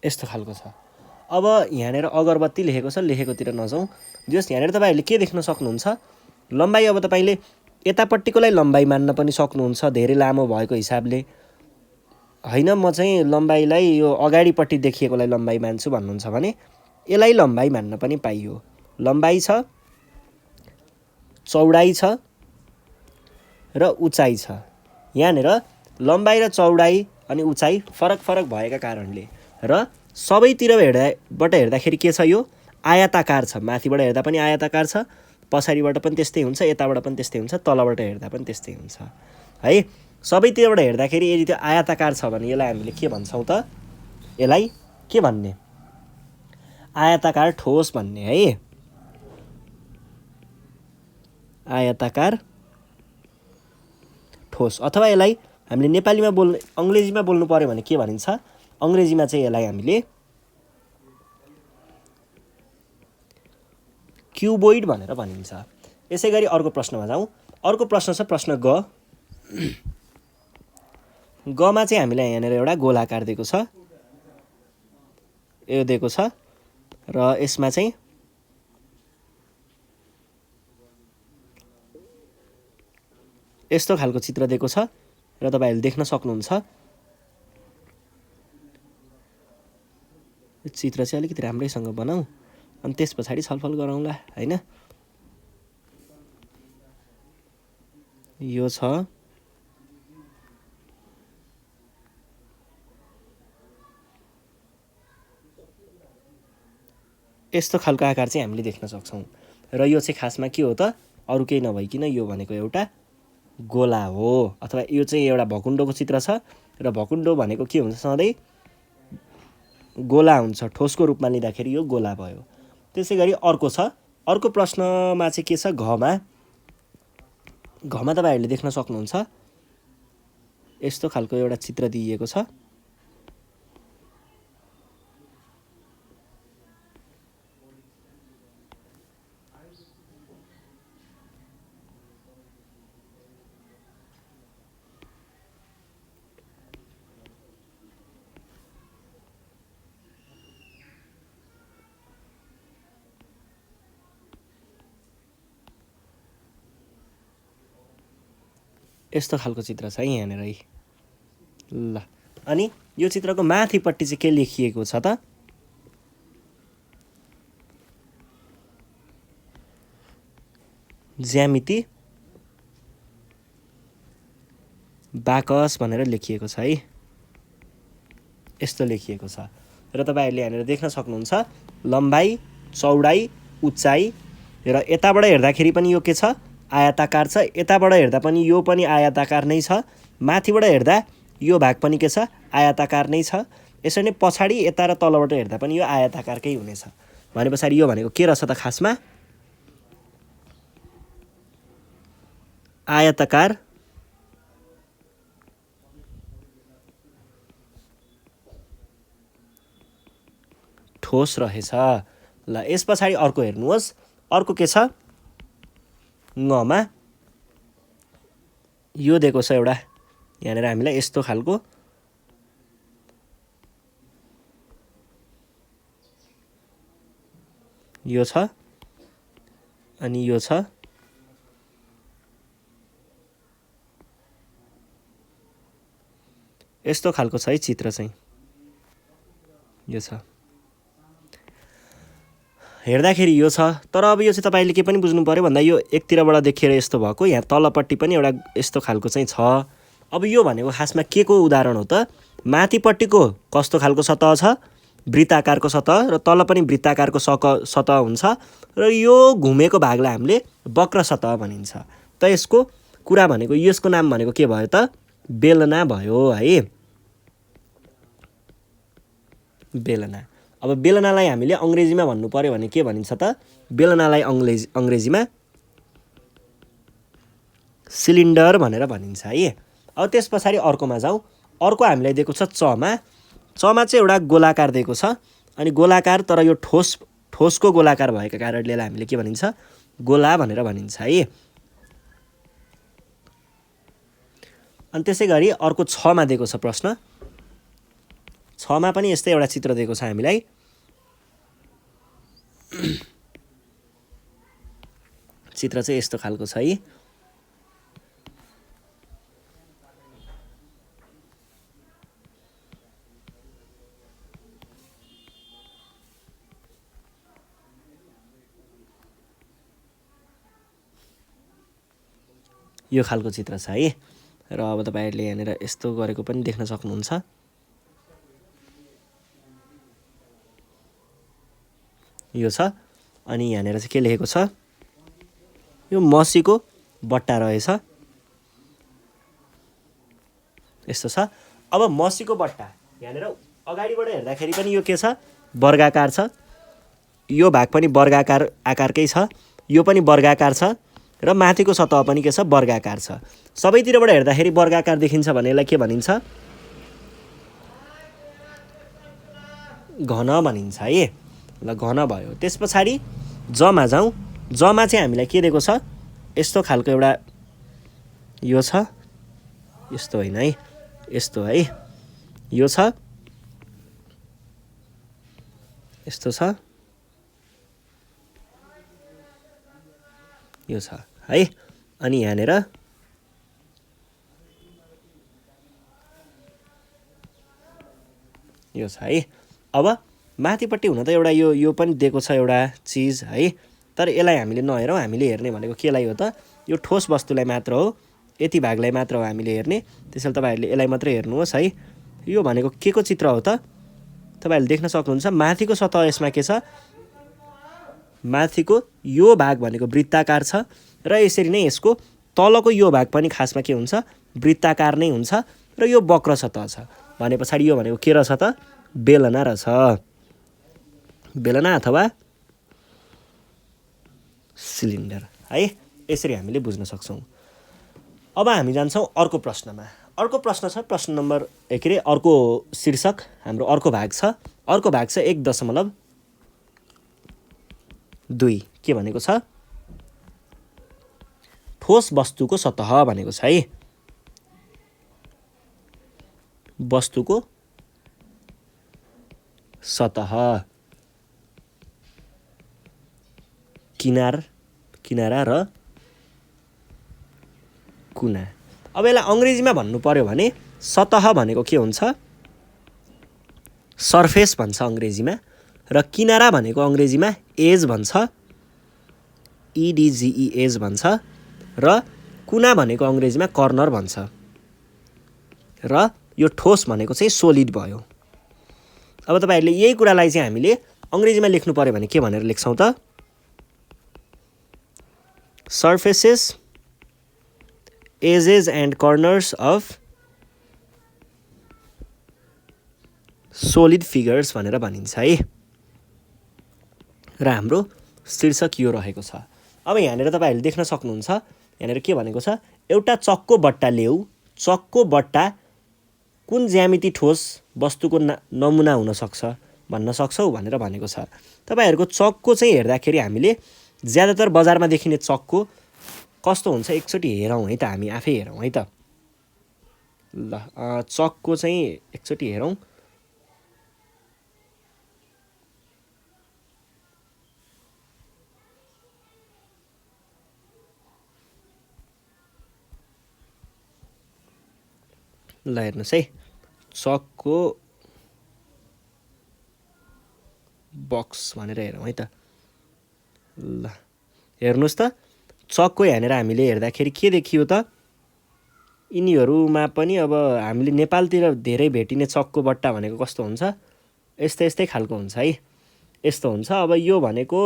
यस्तो खालको छ। अब यहाँनिर अगरबत्ती लेखेको छ, लेखेकोतिर नजाउँ। जस यहाँनिर तपाईहरुले के देख्न सक्नुहुन्छ, लम्बाई अब तपाईले यतापट्टिकोलाई लम्बाई मान्न पनि सक्नुहुन्छ धेरै लामो भएको हिसाबले। हैन म चाहिँ लम्बाईलाई यो अगाडिपट्टि देखिएकोलाई लम्बाई मान्छु भन्नुहुन्छ भने यसलाई लम्बाई मान्न पनि पाइयो। लम्बाई छ, चौडाई छ र उचाइ छ। यहाँनिर लम्बाई र चौडाई अनि उचाइ फरक फरक भएका कारणले र सबैतिर हेर्दाखेरि के छ, यो आयताकार छ। माथिबाट हेर्दा पनि आयताकार छ, पछाडिबाट पनि त्यस्तै हुन्छ, यताबाट पनि त्यस्तै हुन्छ, तलबाट हेर्दा पनि त्यस्तै हुन्छ है। सबैतिरबाट हेर्दाखेरि यदि त्यो आयताकार छ भने यसलाई हामीले के भन्छौं त, यसलाई के भन्ने, आयताकार ठोस भन्ने है। आयताकार ठोस, अथवा यसलाई हामीले नेपालीमा बोल्ने अंग्रेजीमा बोल्नु पर्यो भने के भनिन्छ, अंग्रेजीमा चाहिँ यसलाई हामीले क्युबोइड भनेर भनिन्छ। यसैगरी अर्को प्रश्नमा जाउँ। अर्को प्रश्न छ प्रश्न ग। गमा चाहिँ हामीलाई यहाँनिर एउटा गोलाकार दिएको छ, यो दिएको छ, र यसमा चाहिँ यस्तो खालको चित्र दिएको छ र तपाईहरुले देख्न सक्नुहुन्छ। यो चित्र चाहिँ अलिकति राम्रैसँग बनाऊ अनि त्यसपछि छलफल गरौँला हैन। यो छ, यस्तो खालको आकार चाहिँ हामीले देख्न सक्छौं। र यो चाहिँ खासमा के हो त, अरु केही नभइकिन यो भनेको एउटा गोला हो, अथवा यो चाहिँ एउटा भकुण्डोको चित्र छ। र भकुण्डो भनेको के हुन्छ, सधैँ गोला हुन्छ, ठोसको रूपमा लिँदाखेरि यो गोला भयो। त्यसैगरी अर्को छ। अर्को प्रश्नमा चाहिँ के छ, घमा। घमा तपाईहरुले देख्न सक्नुहुन्छ यस्तो खालको एउटा चित्र दिएको छ। यस्तो खालको चित्र छ है यहाँनिर है। ल अनि यो चित्रको माथिपट्टि चाहिँ के लेखिएको छ त? ज्यामिति बाकस भनेर लेखिएको छ है। यस्तो लेखिएको छ र तपाईहरुले यहाँनिर देख्न सक्नुहुन्छ लम्बाई, चौडाई, उचाइ र यताबाट हेर्दाखेरि पनि यो के छ? आयताकार छ। यताबाट हेर्दा पनि यो पनि आयताकार नै छ। माथिबाट हेर्दा यो भाग पनि के छ? आयताकार नै छ। यसरी नै पछाडी यता र तलबाट हेर्दा पनि यो आयताकारकै हुनेछ। भनेपछि यो भनेको के रहेछ त खासमा? आयताकार ठोस रहेछ। ल यस पछाडी अर्को हेर्नुहोस्। अर्को के छ? ङमा यो दिएको छ एउटा यहाँनिर हामीलाई यस्तो खालको यो छ अनि यो छ। यस्तो खालको छ है चित्र चाहिँ यो छ। हेर्दाखेरि यो छ तर अब यो चाहिँ तपाईले के पनि बुझ्नु पर्यो भन्दा यो एकतिरबाट देखेर यस्तो भएको, यहाँ तलपट्टि पनि एउटा यस्तो खालको चाहिँ छ। अब यो भनेको खासमा के को उदाहरण हो त? माथिपट्टिको कस्तो खालको सतह छ? वृत्ताकारको सतह र तल पनि वृत्ताकारको सतह हुन्छ र यो घुमेको भागलाई हामीले वक्र सतह भनिन्छ। त यसको कुरा भनेको यसको नाम भनेको के भयो त? बेलना भयो है। बेलना। अब बेलनालाई हामीले अंग्रेजीमा भन्नु पर्यो भने के भनिन्छ त? बेलनालाई अंग्रेजीमा सिलिन्डर भनेर भनिन्छ है। अब त्यसपछि अर्कोमा जाउँ। अर्को हामीलाई दिएको छ चमा। चमा चाहिँ एउटा गोलाकार दिएको छ अनि गोलाकार तर यो ठोसको गोलाकार भएको कारणले यसलाई हामीले के भनिन्छ? गोला भनेर भनिन्छ है। अनि त्यसैगरी अर्को 6 मा दिएको छ प्रश्न। 6 मा पनि यस्तै एउटा चित्र दिएको छ हामीलाई। चित्र चाहिँ यस्तो खालको छ है। यो खालको चित्र छ है। र अब तपाईहरुले यहाँनिर यस्तो गरेको पनि देख्न सक्नुहुन्छ। यो छ अनि यहाँनिर चाहिँ के लेखेको छ? यो मसीको बट्टा रहेछ। यस्तो छ। अब मसीको बट्टा यहाँनिर अगाडिबाट हेर्दाखेरि पनि यो के छ? वर्गाकार छ। यो भाग पनि वर्गाकार आकारकै छ। यो पनि वर्गाकार छ र माथिको सतह पनि के छ? वर्गाकार छ। सबैतिरबाट हेर्दाखेरि वर्गाकार देखिन्छ भने यसलाई के भनिन्छ? घन भनिन्छ है। ल घन भयो। त्यसपछि जमा जाउँ। जमा चाहिँ हामीलाई के दिएको छ? यस्तो खालको एउटा यो छ। यस्तो होइन है। यस्तो है। यो छ। यस्तो छ। यो छ है। अनि यहाँनिर यो छ है। अब माथिपट्टि हुन त एउटा यो पनि दिएको छ एउटा चीज है। तर यसलाई हामीले नहेरौँ। हामीले हेर्ने भनेको केलाई हो त? यो ठोस वस्तुलाई मात्र हो। यति भागलाई मात्र हो हामीले हेर्ने। त्यसैले तपाईहरुले यसलाई मात्र हेर्नुहोस् है। यो भनेको के को चित्र हो त? तपाईहरुले देख्न सक्नुहुन्छ माथिको सतह यसमा के छ? माथिको यो भाग भनेको वृत्ताकार छ र यसरी नै यसको तलको यो भाग पनि खासमा के हुन्छ? वृत्ताकार नै हुन्छ र यो वक्र सतह छ। भनेपछि यो भनेको के रहेछ त? बेलना रहेछ। बेलना अथवा सिलिन्डर है। यसरी हामीले बुझ्न सक्छौं। अब हामी जान्छौं अर्को प्रश्नमा। अर्को प्रश्न छ प्रश्न नम्बर अर्को शीर्षक हाम्रो अर्को भाग छ। अर्को भाग छ 1.2 के भनेको छ? ठोस वस्तुको सतह भनेको छ है। वस्तुको सतह किनारा र कुना। अब यसलाई अङ्ग्रेजीमा भन्नु पर्यो भने सतह भनेको के हुन्छ, सर्फेस भन्छ अङ्ग्रेजीमा, र किनारा भनेको अङ्ग्रेजीमा एज भन्छ, EDGE एज भन्छ, र कुना भनेको अङ्ग्रेजीमा कर्नर भन्छ, र यो ठोस भनेको चाहिँ सोलिड भयो। अब तपाईहरुले यही कुरालाई चाहिँ हामीले अङ्ग्रेजीमा लेख्नु पर्यो भने के भनेर लेख्छौं त, surfaces, edges and corners of solid figures भनेर भनिन्छ है। र हाम्रो शीर्षक यो रहेको छ। अब यहाँनिर तपाईहरुले देख्न सक्नुहुन्छ, यहाँनिर के भनेको छ, एउटा चक्को बट्टा ल्याऊ, चक्को बट्टा कुन ज्यामिति ठोस वस्तुको नमुना हुन सक्छ भन्न सक्छौ भनेर भनेको छ। तपाईहरुको चक्को चाहिँ हेर्दाखेरि हामीले ज्यादातर बजारमा देखिने चक्को कस्तो हुन्छ एकचोटी हेरौं है त, हामी आफै हेरौं है त। ल चक्को चाहिँ एकचोटी हेरौं। ल हेर्नुस् है, चक्को बक्स भनेर हेरौँ है त। ल हेर्नुस् त, चक्को यहाँनिर हामीले हेर्दाखेरि के देखियो त, यिनीहरूमा पनि अब हामीले नेपालतिर धेरै भेटिने चक्को बट्टा भनेको कस्तो हुन्छ, यस्तै खालको हुन्छ है, यस्तो हुन्छ। अब यो भनेको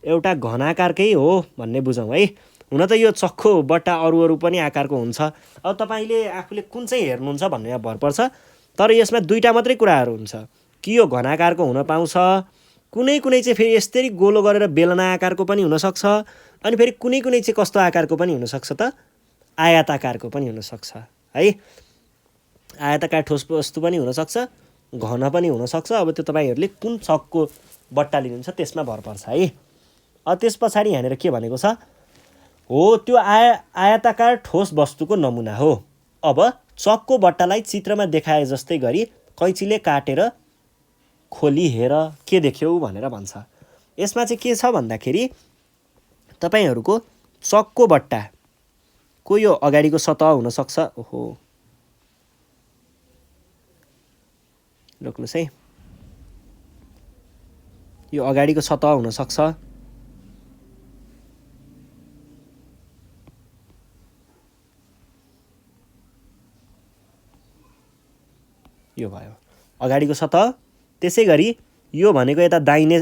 एउटा घनाकारकै हो भन्ने बुझौँ है। हुन त यो चक्को बट्टा अरू पनि आकारको हुन्छ। अब तपाईले आफूले कुन चाहिँ हेर्नुहुन्छ भन्नेमा भर पर्छ, तर यसमा दुईटा मात्रै कुराहरू हुन्छ कि यो घनाकारको हुन पाउँछ, कुनै चाहिँ फेरि यस्तरी गोलो गरेर बेलना आकारको पनि हुन सक्छ, अनि फेरि कुनै चाहिँ कस्तो आकारको पनि हुन सक्छ त, आयताकारको पनि हुन सक्छ है। आयताकार ठोस वस्तु पनि हुन सक्छ, घन पनि हुन सक्छ। अब त्यो तपाईहरुले कुन चक्को बट्टा लिनुहुन्छ त्यसमा भर पर्छ है। अब त्यसपछि यहाँनिर के भनेको छ, हो त्यो आयताकार ठोस वस्तुको नमुना हो। अब चक्को बट्टालाई चित्रमा देखाए जस्तै गरी कैँचीले काटेर खोली हेर के देख्यौ भनेर भन्छ। यसमा चाहिँ के छ भन्दाखेरि तपाईहरुको चक्को बट्टाको यो अगाडिको सतह हुन सक्छ, ओहो रोक्नुस् है, यो अगाडिको सतह हुन सक्छ, यो भयो अगाडिको सतह। त्यसैगरी यो भनेको यता दाहिने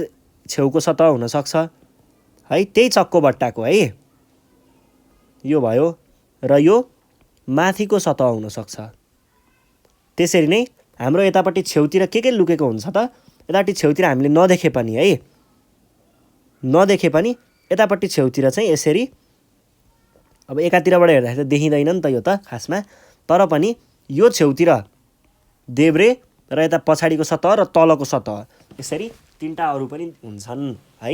छेउको सतह हुन सक्छ है, त्यही चक्को बट्टाको है, यो भयो। र यो माथिको सतह हुन सक्छ। त्यसरी नै हाम्रो यतापट्टि छेउतिर के लुकेको हुन्छ त, यतापट्टि छेउतिर हामीले नदेखे पनि है, नदेखे पनि यतापट्टि छेउतिर चाहिँ यसरी, अब एकातिरबाट हेर्दाखेरि त देखिँदैन नि त यो त खासमा, तर पनि यो छेउतिर देब्रे र यता पछाडिको सतह र तलको सतह, यसरी तीनटा अरू पनि हुन्छन् है।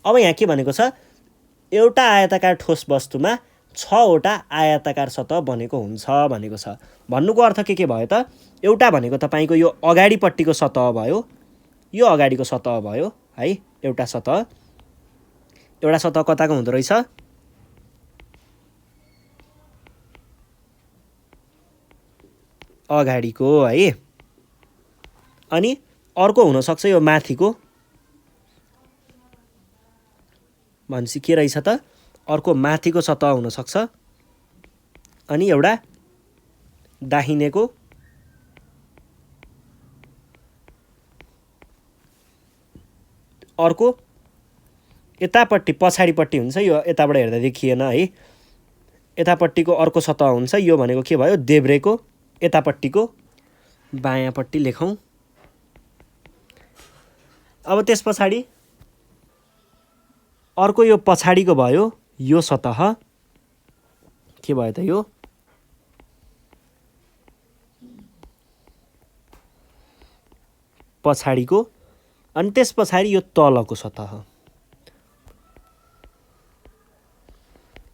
अब यहाँ के भनेको छ, एउटा आयताकार ठोस वस्तुमा 6 वटा आयताकार सतह बनेको हुन्छ भनेको छ। भन्नुको अर्थ के भयो त, एउटा भनेको तपाईको यो अगाडिपट्टिको सतह भयो, यो अगाडिको सतह भयो है, एउटा सतह कताको हुँदो रहेछ, अगाडिको है। अनि अर्को हुन सक्छ यो माथिको, भनेपछि के रहेछ त, अर्को माथिको सतह हुन सक्छ, अनि एउटा दाहिनेको, अर्को यतापट्टि पछाडिपट्टि हुन्छ, यो यताबाट हेर्दा देखिएन है, यतापट्टिको अर्को सतह हुन्छ। यो भनेको के भयो, देब्रेको यतापट्टिको बायाँपट्टि लेखौँ। अब त्यस पछाडि अर्को यो पछाडिको भयो, यो सतह के भयो त, यो पछाडिको, अनि त्यस पछाडि यो तलको सतह।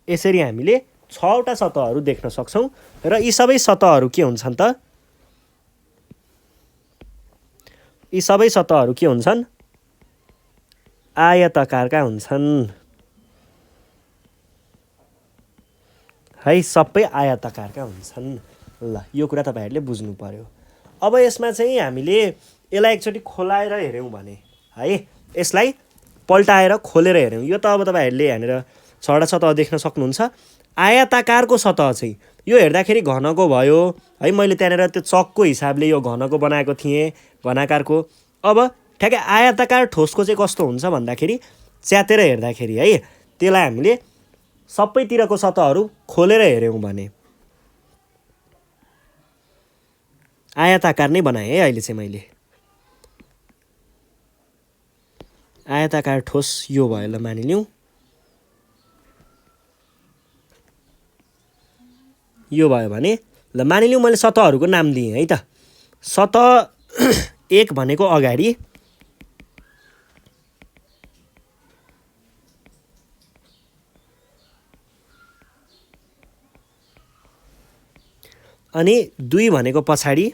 यसरी हामीले 6 वटा सतहहरू देख्न सक्छौं। र यी सबै सतहहरू के हुन्छन् त, यी सबै सतहहरू के हुन्छन्, आयताकारका हुन्छन् है, सबै आयताकारका हुन्छन्। ल यो कुरा तपाईँहरूले बुझ्नु पर्यो। अब यसमा चाहिँ हामीले यसलाई एकचोटि खोलाएर हेऱ्यौँ भने है, यसलाई पल्टाएर खोलेर हेऱ्यौँ, यो त अब तपाईँहरूले यहाँनिर छवटा सतह देख्न सक्नुहुन्छ। आयताकारको सतह चाहिँ यो हेर्दाखेरि घनको भयो है, मैले त्यहाँनिर त्यो चकको हिसाबले यो घनको बनाएको थिएँ, घनाकारको। अब ठ्याक्कै आयताकार ठोसको चाहिँ कस्तो हुन्छ भन्दाखेरि च्यातेर हेर्दाखेरि है, त्यसलाई हामीले सबैतिरको सतहहरू खोलेर हेऱ्यौँ भने आयताकार नै बनाएँ है। अहिले चाहिँ मैले आयताकार ठोस यो भयो, ल मानिलिउँ यो भयो भने ल मानिलिउँ मैले सतहहरूको नाम दिएँ है त। सतह 1 भनेको अगाडि, अनि 2 भनेको पछाडि,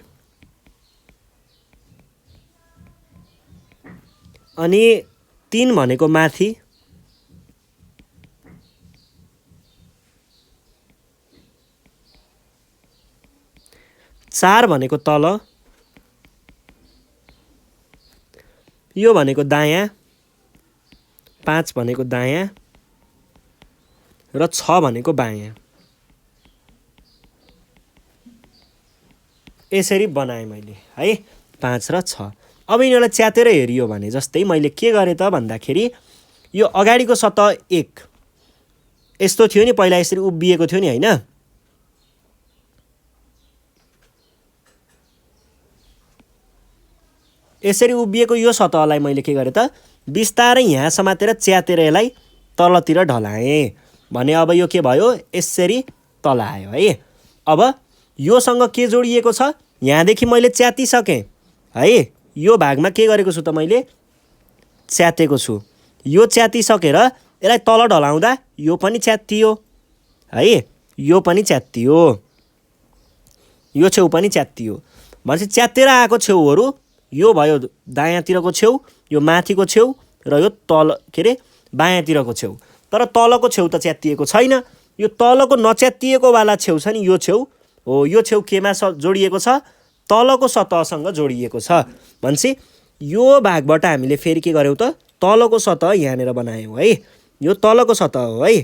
अनि 3 भनेको माथि, 4 भनेको तल, यो भनेको दायाँ, 5 भनेको दायाँ र 6 भनेको बायाँ। यसरी बनाएँ मैले है, 5 र 6। अब यिनीहरूलाई च्यातेर हेरियो भने जस्तै मैले के गरेँ त भन्दाखेरि यो अगाडिको सतह 1 यस्तो थियो नि, पहिला यसरी उभिएको थियो नि होइन, यसरी उभिएको यो सतहलाई मैले के गरेँ त बिस्तारै यहाँ समातेर च्यातेर यसलाई तलतिर ढलाएँ भने अब यो के भयो, यसरी तल आयो है। अब योसँग के जोडिएको छ, यहाँदेखि मैले च्यातिसकेँ है, यो भागमा के गरेको छु त मैले च्यातेको छु। यो च्यातिसकेर यसलाई तल ढलाउँदा यो पनि च्यातियो है, यो पनि च्यातियो, यो छेउ पनि च्यातियो। भनेपछि च्यातेर आएको छेउहरू यो भयो दायाँतिरको छेउ, यो माथिको छेउ र यो तल के अरे बायाँतिरको छेउ। तर तलको छेउ त च्यातिएको छैन, यो तलको नच्यातिएको वाला छेउ छ नि, यो छेउ हो, यो छेउ केमा जोडिएको छ, तलको सतहसँग जोडिएको छ। भनेपछि यो भागबाट हामीले फेरि के गर्यौँ त तलको सतह यहाँनिर बनायौँ है, यो तलको सतह हो है,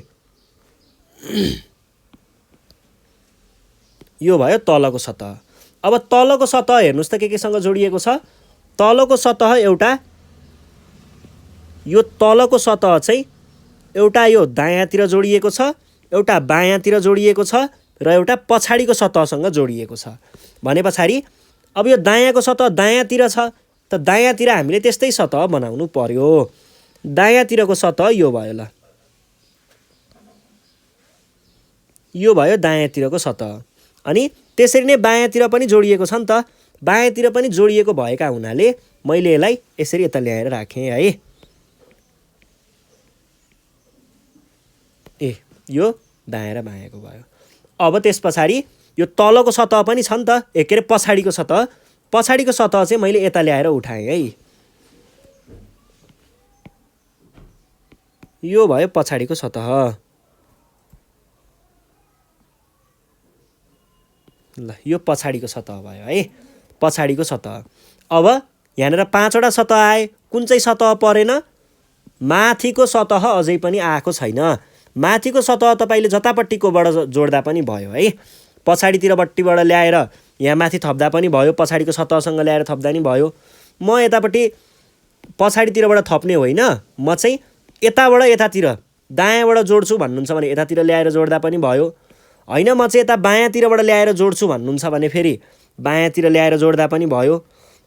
यो भयो तलको सतह। अब तलको सतह हेर्नुहोस् त केसँग जोडिएको छ, तलको सतह एउटा यो तलको सतह चाहिँ एउटा यो दायाँतिर जोडिएको छ, एउटा बायाँतिर जोडिएको छ र एउटा पछाडिको सतहसँग जोडिएको छ। भने पछाडि अब यो दायाँको सतह दायाँतिर छ, त दायाँतिर हामीले त्यस्तै सतह बनाउनु पर्यो। दायाँतिरको सतह यो भयो, ल यो भयो दायाँतिरको सतह। अनि त्यसरी नै बायाँतिर पनि जोडिएको छ नि त, बायाँतिर पनि जोडिएको भएका हुनाले मैले यसलाई यसरी यता ल्याएर राखेँ है। ए यो दायाँ र बायाँको भयो। अब त्यस पछाडि यो तलको सतह पनि छ नि त, के अरे पछाडिको सतह, पछाडिको सतह चाहिँ मैले यता ल्याएर उठाएँ है, यो भयो पछाडिको सतह। ल यो पछाडिको सतह भयो है, पछाडिको सतह। अब यहाँनिर 5वटा सतह आए, कुन चाहिँ सतह परेन, माथिको सतह अझै पनि आएको छैन। माथिको सतह तपाईँले जतापट्टिकोबाट जोड्दा पनि भयो है, पछाडितिरपट्टिबाट ल्याएर यहाँ माथि थप्दा पनि भयो, पछाडिको सतहसँग ल्याएर थप्दा नि भयो। म यतापट्टि पछाडितिरबाट थप्ने होइन, म चाहिँ यताबाट यतातिर दायाँबाट जोड्छु भन्नुहुन्छ भने यतातिर ल्याएर जोड्दा पनि भयो, होइन म चाहिँ यता बायाँतिरबाट ल्याएर जोड्छु भन्नुहुन्छ भने फेरि बायाँतिर ल्याएर जोड्दा पनि भयो,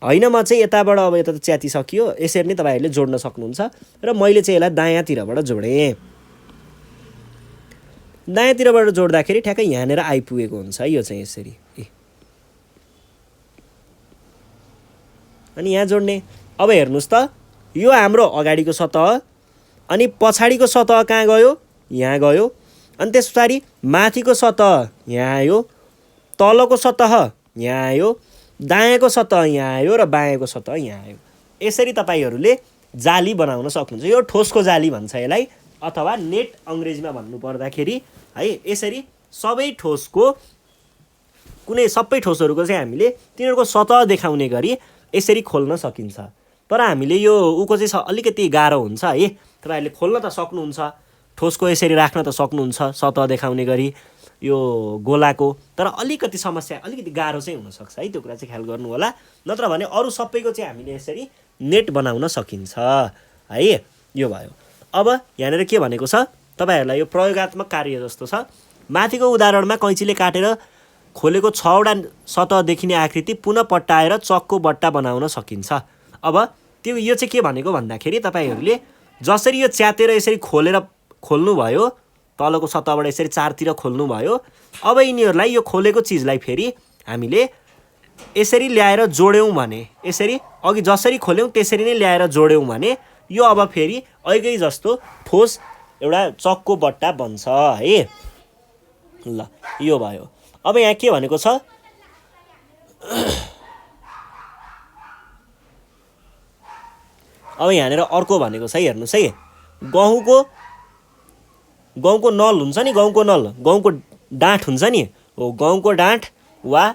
होइन म चाहिँ यताबाट अब यता त च्यातिसकियो, यसरी नै तपाईँहरूले जोड्न सक्नुहुन्छ। र मैले चाहिँ यसलाई दायाँतिरबाट जोडेँ, दायाँतिरबाट जोड्दाखेरि ठ्याक्कै यहाँनिर आइपुगेको हुन्छ यो चाहिँ यसरी। अनि यहाँ जोड्ने। अब हेर्नुहोस् त यो हाम्रो अगाडिको सतह, अनि पछाडिको सतह कहाँ गयो, यहाँ गयो, अनि त्यस पछाडि माथिको सतह यहाँ आयो, तलको सतह यहाँ आयो, दायाँको सतह यहाँ आयो र बायाँको सतह यहाँ आयो। यसरी तपाईँहरूले जाली बनाउन सक्नुहुन्छ। यो ठोसको जाली भन्छ यसलाई, अथवा नेट अङ्ग्रेजीमा भन्नु पर्दाखेरि है। यसरी सबै ठोसहरूको चाहिँ हामीले तिनीहरूको सतह देखाउने गरी यसरी खोल्न सकिन्छ। तर हामीले यो उको चाहिँ अलिकति गाह्रो हुन्छ है। तपाईँहरूले खोल्न त सक्नुहुन्छ, ठोसको यसरी राख्न त सक्नुहुन्छ सतह देखाउने गरी यो गोलाको, तर अलिकति समस्या अलिकति गाह्रो चाहिँ हुनसक्छ है, त्यो कुरा चाहिँ ख्याल गर्नु होला। नत्र भने अरू सबैको चाहिँ हामीले यसरी नेट बनाउन सकिन्छ है। यो भयो। अब यहाँनिर के भनेको छ तपाईँहरूलाई, यो प्रयोगात्मक कार्य जस्तो छ। माथिको उदाहरणमा कैँचीले काटेर खोलेको 6वटा सतह देखिने आकृति पुनः पट्टाएर चकको बट्टा बनाउन सकिन्छ। अब यो चाहिँ के भनेको भन्दाखेरि तपाईँहरूले जसरी यो च्यातेर यसरी खोल्नुभयो, तलको सतहबाट यसरी चारतिर खोल्नुभयो, अब यिनीहरूलाई यो खोलेको चिजलाई फेरि हामीले यसरी ल्याएर जोड्यौँ भने, यसरी अघि जसरी खोल्यौँ त्यसरी नै ल्याएर जोड्यौँ भने यो अब फेरि अघि जस्तो ठोस एउटा चकको बट्टा बन्छ है। ल यो भयो। अब यहाँ के भनेको छ, अब यहाँनिर अर्को भनेको छ हेर्नुहोस् है, गहुँको नल हुन्छ नि, गहुँको डाँठ हुन्छ नि, हो गहुँको डाँठ वा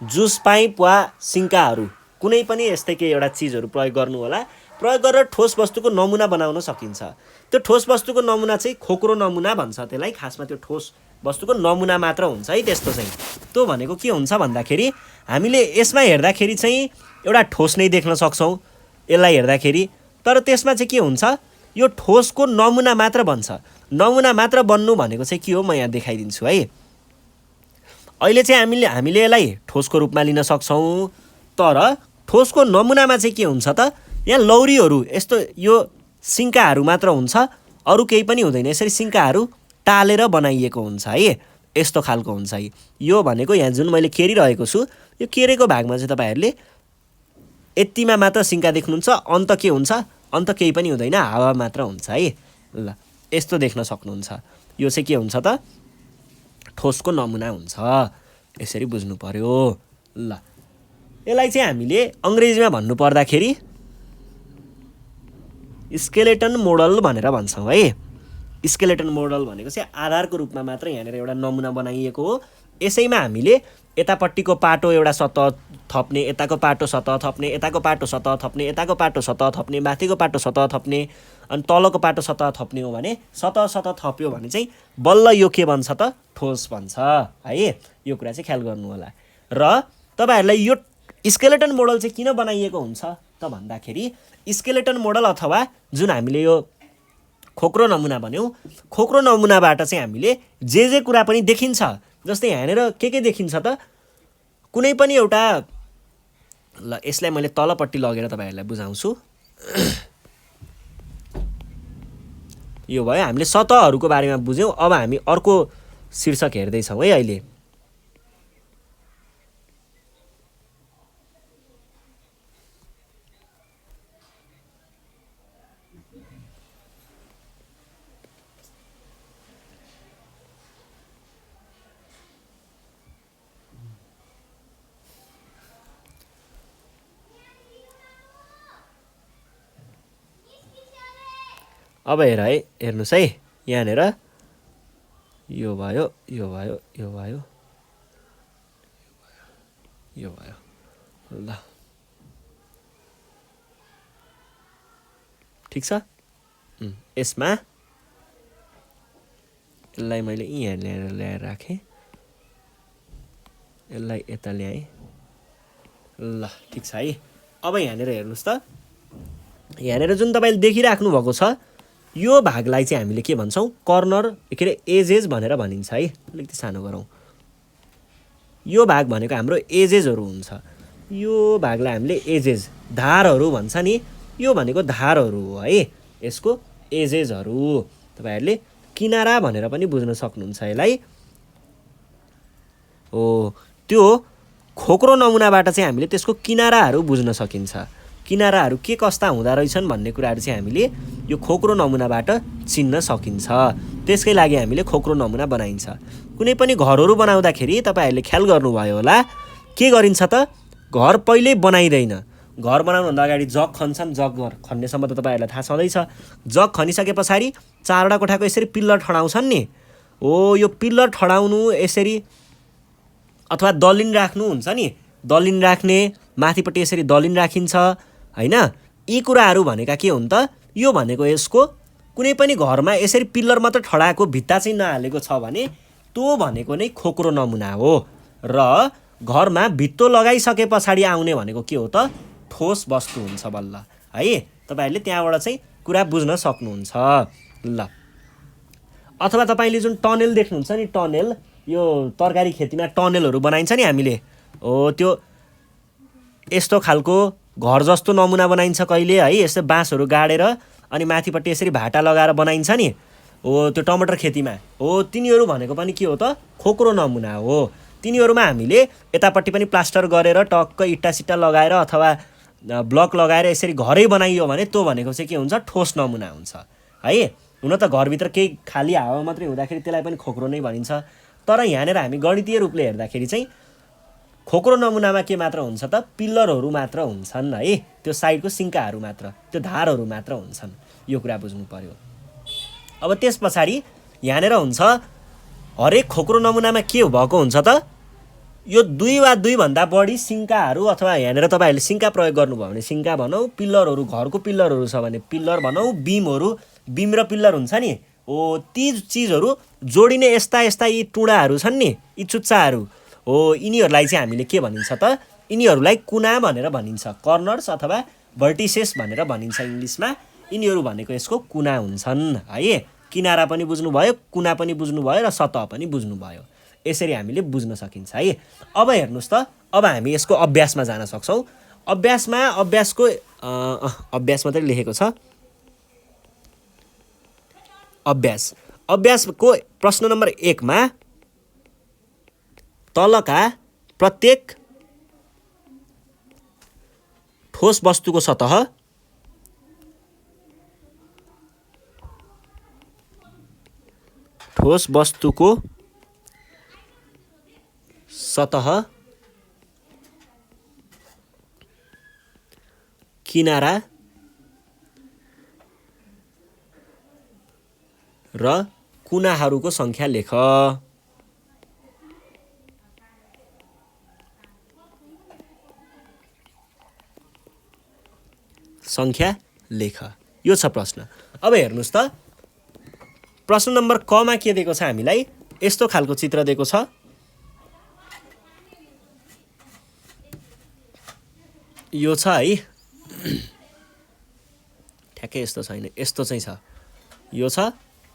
जुस पाइप वा सिङ्काहरू कुनै पनि यस्तै केही एउटा चिजहरू प्रयोग गर्नु होला। प्रयोग गरेर ठोस वस्तुको नमुना बनाउन सकिन्छ। त्यो ठोस वस्तुको नमुना चाहिँ खोक्रो नमुना भन्छ त्यसलाई, खासमा त्यो ठोस वस्तुको नमुना मात्र हुन्छ है। त्यस्तो चाहिँ त्यो भनेको के हुन्छ भन्दाखेरि हामीले यसमा हेर्दाखेरि चाहिँ एउटा ठोस नै देख्न सक्छौँ यसलाई हेर्दाखेरि, तर त्यसमा चाहिँ के हुन्छ, यो ठोसको नमुना मात्र बन्छ। नमुना मात्र बन्नु भनेको चाहिँ के हो म यहाँ देखाइदिन्छु है। अहिले चाहिँ हामीले यसलाई ठोसको रूपमा लिन सक्छौँ, तर ठोसको नमुनामा चाहिँ के हुन्छ त, यहाँ लौरीहरू यस्तो यो सिङ्काहरू मात्र हुन्छ, अरू केही पनि हुँदैन। यसरी सिङ्काहरू टालेर बनाइएको हुन्छ है, यस्तो खालको हुन्छ है। यो भनेको यहाँ जुन मैले केरिरहेको छु, यो केरेको भागमा चाहिँ तपाईँहरूले यतिमा मात्र सिङ्का देख्नुहुन्छ, अन्त के हुन्छ, अन्त केही पनि हुँदैन, हावा मात्र हुन्छ है। ल यस्तो देख्न सक्नुहुन्छ। यो चाहिँ के हुन्छ त, ठोसको नमुना हुन्छ, यसरी बुझ्नु पर्यो। ल यसलाई चाहिँ हामीले अङ्ग्रेजीमा भन्नु पर्दाखेरि स्केलेटन मोडल भनेर भन्छौँ है। स्केलेटन मोडल भनेको चाहिँ आधारको रूपमा मात्र यहाँनिर एउटा नमुना बनाइएको हो। यसैमा हामीले यतापट्टिको पाटो एउटा सतह थप्ने, यताको पाटो सतह थप्ने, यताको पाटो सतह थप्ने, यताको पाटो सतह थप्ने, माथिको पाटो सतह थप्ने, अनि तलको पाटो सतह थप्ने हो भने सतह थप्यो भने चाहिँ बल्ल यो के बन्छ त, ठोस बन्छ है। यो कुरा चाहिँ ख्याल गर्नु होला। र तपाईँहरूलाई यो स्केलेटन मोडल चाहिँ किन बनाइएको हुन्छ त भन्दाखेरि, स्केलेटन मोडल अथवा जुन हामीले यो खोक्रो नमुना भन्यौँ, खोक्रो नमुनाबाट चाहिँ हामीले जे कुरा पनि देखिन्छ, जस्तै यहाँनिर के देखिन्छ त, कुनै पनि एउटा, ल यसलाई मैले तलपट्टि लगेर तपाईँहरूलाई बुझाउँछु। यो भयो, हामीले सतहहरूको बारेमा बुझ्यौँ। अब हामी अर्को शीर्षक हेर्दैछौँ है अहिले। अब हेर्नुहोस् है, यहाँनिर यो भयो, यो भयो, यो भयो, यो भयो। ल ठिक छ। यसमा यसलाई मैले यहाँ ल्याएर राखेँ, यसलाई यता ल्याएँ। ल ठिक छ है। अब यहाँनिर हेर्नुहोस् त, यहाँनिर जुन तपाईँले देखिराख्नु भएको छ, यो भागलाई चाहिँ हामीले के भन्छौँ, कर्नर के अरे एजेस भनेर भनिन्छ है। अलिकति सानो गरौँ। यो भाग भनेको हाम्रो एजेसहरू हुन्छ। यो भागलाई हामीले एजेस, धारहरू भन्छ नि, यो भनेको धारहरू हो है, यसको एजेसहरू। तपाईँहरूले किनारा भनेर पनि बुझ्न सक्नुहुन्छ यसलाई। हो त्यो खोक्रो नमुनाबाट चाहिँ हामीले त्यसको किनाराहरू बुझ्न सकिन्छ। किनाराहरू के कस्ता हुँदा रहेछन् भन्ने कुराहरू चाहिँ हामीले यो खोक्रो नमुनाबाट चिन्न सकिन्छ। त्यसकै लागि हामीले खोक्रो नमुना बनाइन्छ। कुनै पनि घरहरू बनाउँदाखेरि तपाईँहरूले ख्याल गर्नुभयो होला, के गरिन्छ त, घर पहिल्यै बनाइँदैन। घर बनाउनुभन्दा अगाडि जग खन्छन्, जग खन्नेसम्म त तपाईँहरूलाई थाहा छँदैछ। जग खनिसके पछाडि 4वटा कोठाको यसरी पिल्लर ठडाउँछन् नि, हो यो पिल्लर ठडाउनु यसरी अथवा दलिन राख्नु हुन्छ नि, दलिन राख्ने, माथिपट्टि यसरी दलिन राखिन्छ हैन। यी कुराहरू भनेका के हुन् त, यो भनेको यसको कुनै पनि घरमा यसरी पिल्लर मात्र ठडाएको भित्ता चाहिँ नहालेको छ भने त्यो भनेको नै खोक्रो नमुना हो। र घरमा भित्तो लगाइसके पछाडि आउने भनेको के हो त, ठोस वस्तु हुन्छ बल्ल है। तपाईहरुले त्यहाँबाट चाहिँ कुरा बुझ्न सक्नुहुन्छ ल। अथवा तपाईले जुन टनेल देख्नुहुन्छ नि, टनेल, यो तरकारी खेतीमा टनेलहरू बनाइन्छ नि हामीले, हो त्यो यस्तो खालको घर जस्तो नमुना बनाइन्छ कहिले है, यस्तो बाँसहरू गाडेर अनि माथिपट्टि यसरी भाटा लगाएर बनाइन्छ नि, हो त्यो टमाटर खेतीमा, हो तिनीहरू भनेको पनि के हो त, खोक्रो नमुना हो। तिनीहरूमा हामीले यतापट्टि पनि प्लास्टर गरेर टक्क इट्टा सिट्टा लगाएर अथवा ब्लक लगाएर यसरी घरै बनाइयो भने त्यो भनेको चाहिँ के हुन्छ, ठोस नमुना हुन्छ है। हुन त घरभित्र केही खाली हावा मात्रै हुँदाखेरि त्यसलाई पनि खोक्रो नै भनिन्छ। तर यहाँनिर हामी गणितीय रूपले हेर्दाखेरि चाहिँ खोक्रो नमुनामा के मात्र हुन्छ त, पिल्लरहरू मात्र हुन्छन् है, त्यो साइडको सिङ्काहरू मात्र, त्यो धारहरू मात्र हुन्छन्। यो कुरा बुझ्नु पर्यो। अब त्यस पछाडि यहाँनिर हुन्छ हरेक खोक्रो नमुनामा के भएको हुन्छ त, यो 2 वा 2 भन्दा बढी सिङ्काहरू, अथवा यहाँनिर तपाईहरुले सिङ्का प्रयोग गर्नुभयो भने सिङ्का भनौँ, पिल्लरहरू घरको पिल्लरहरू छ भने पिल्लर भनौँ, बिमहरू, बिम र पिल्लर हुन्छ नि, हो ती चिजहरू जोडिने यस्ता यस्ता यी टुँडाहरू छन् नि, यी चुच्चाहरू, हो यिनीहरूलाई चाहिँ हामीले के भनिन्छ त, यिनीहरूलाई कुना भनेर भनिन्छ, कर्नर्स अथवा भर्टिसेस भनेर भनिन्छ इङ्ग्लिसमा। यिनीहरू भनेको यसको कुना हुन्छन् है। किनारा पनि बुझ्नुभयो, कुना पनि बुझ्नुभयो र सतह पनि बुझ्नुभयो। यसरी हामीले बुझ्न सकिन्छ है। अब हेर्नुहोस् त, अब हामी यसको अभ्यासमा जान सक्छौँ। अभ्यासमा अभ्यास मात्रै लेखेको छ, अभ्यासको प्रश्न नम्बर 1 मा तलका प्रत्येक ठोस वस्तुको सतह किनारा र कुनाहरूको संख्या लेख। यो छ प्रश्न। अब हेर्नुहोस् त, प्रश्न नम्बर क मा के दिएको छ हामीलाई, यस्तो खालको चित्र दिएको छ। यो छ है, ठ्याक्कै यस्तो छैन, यस्तो चाहिँ छ, यो छ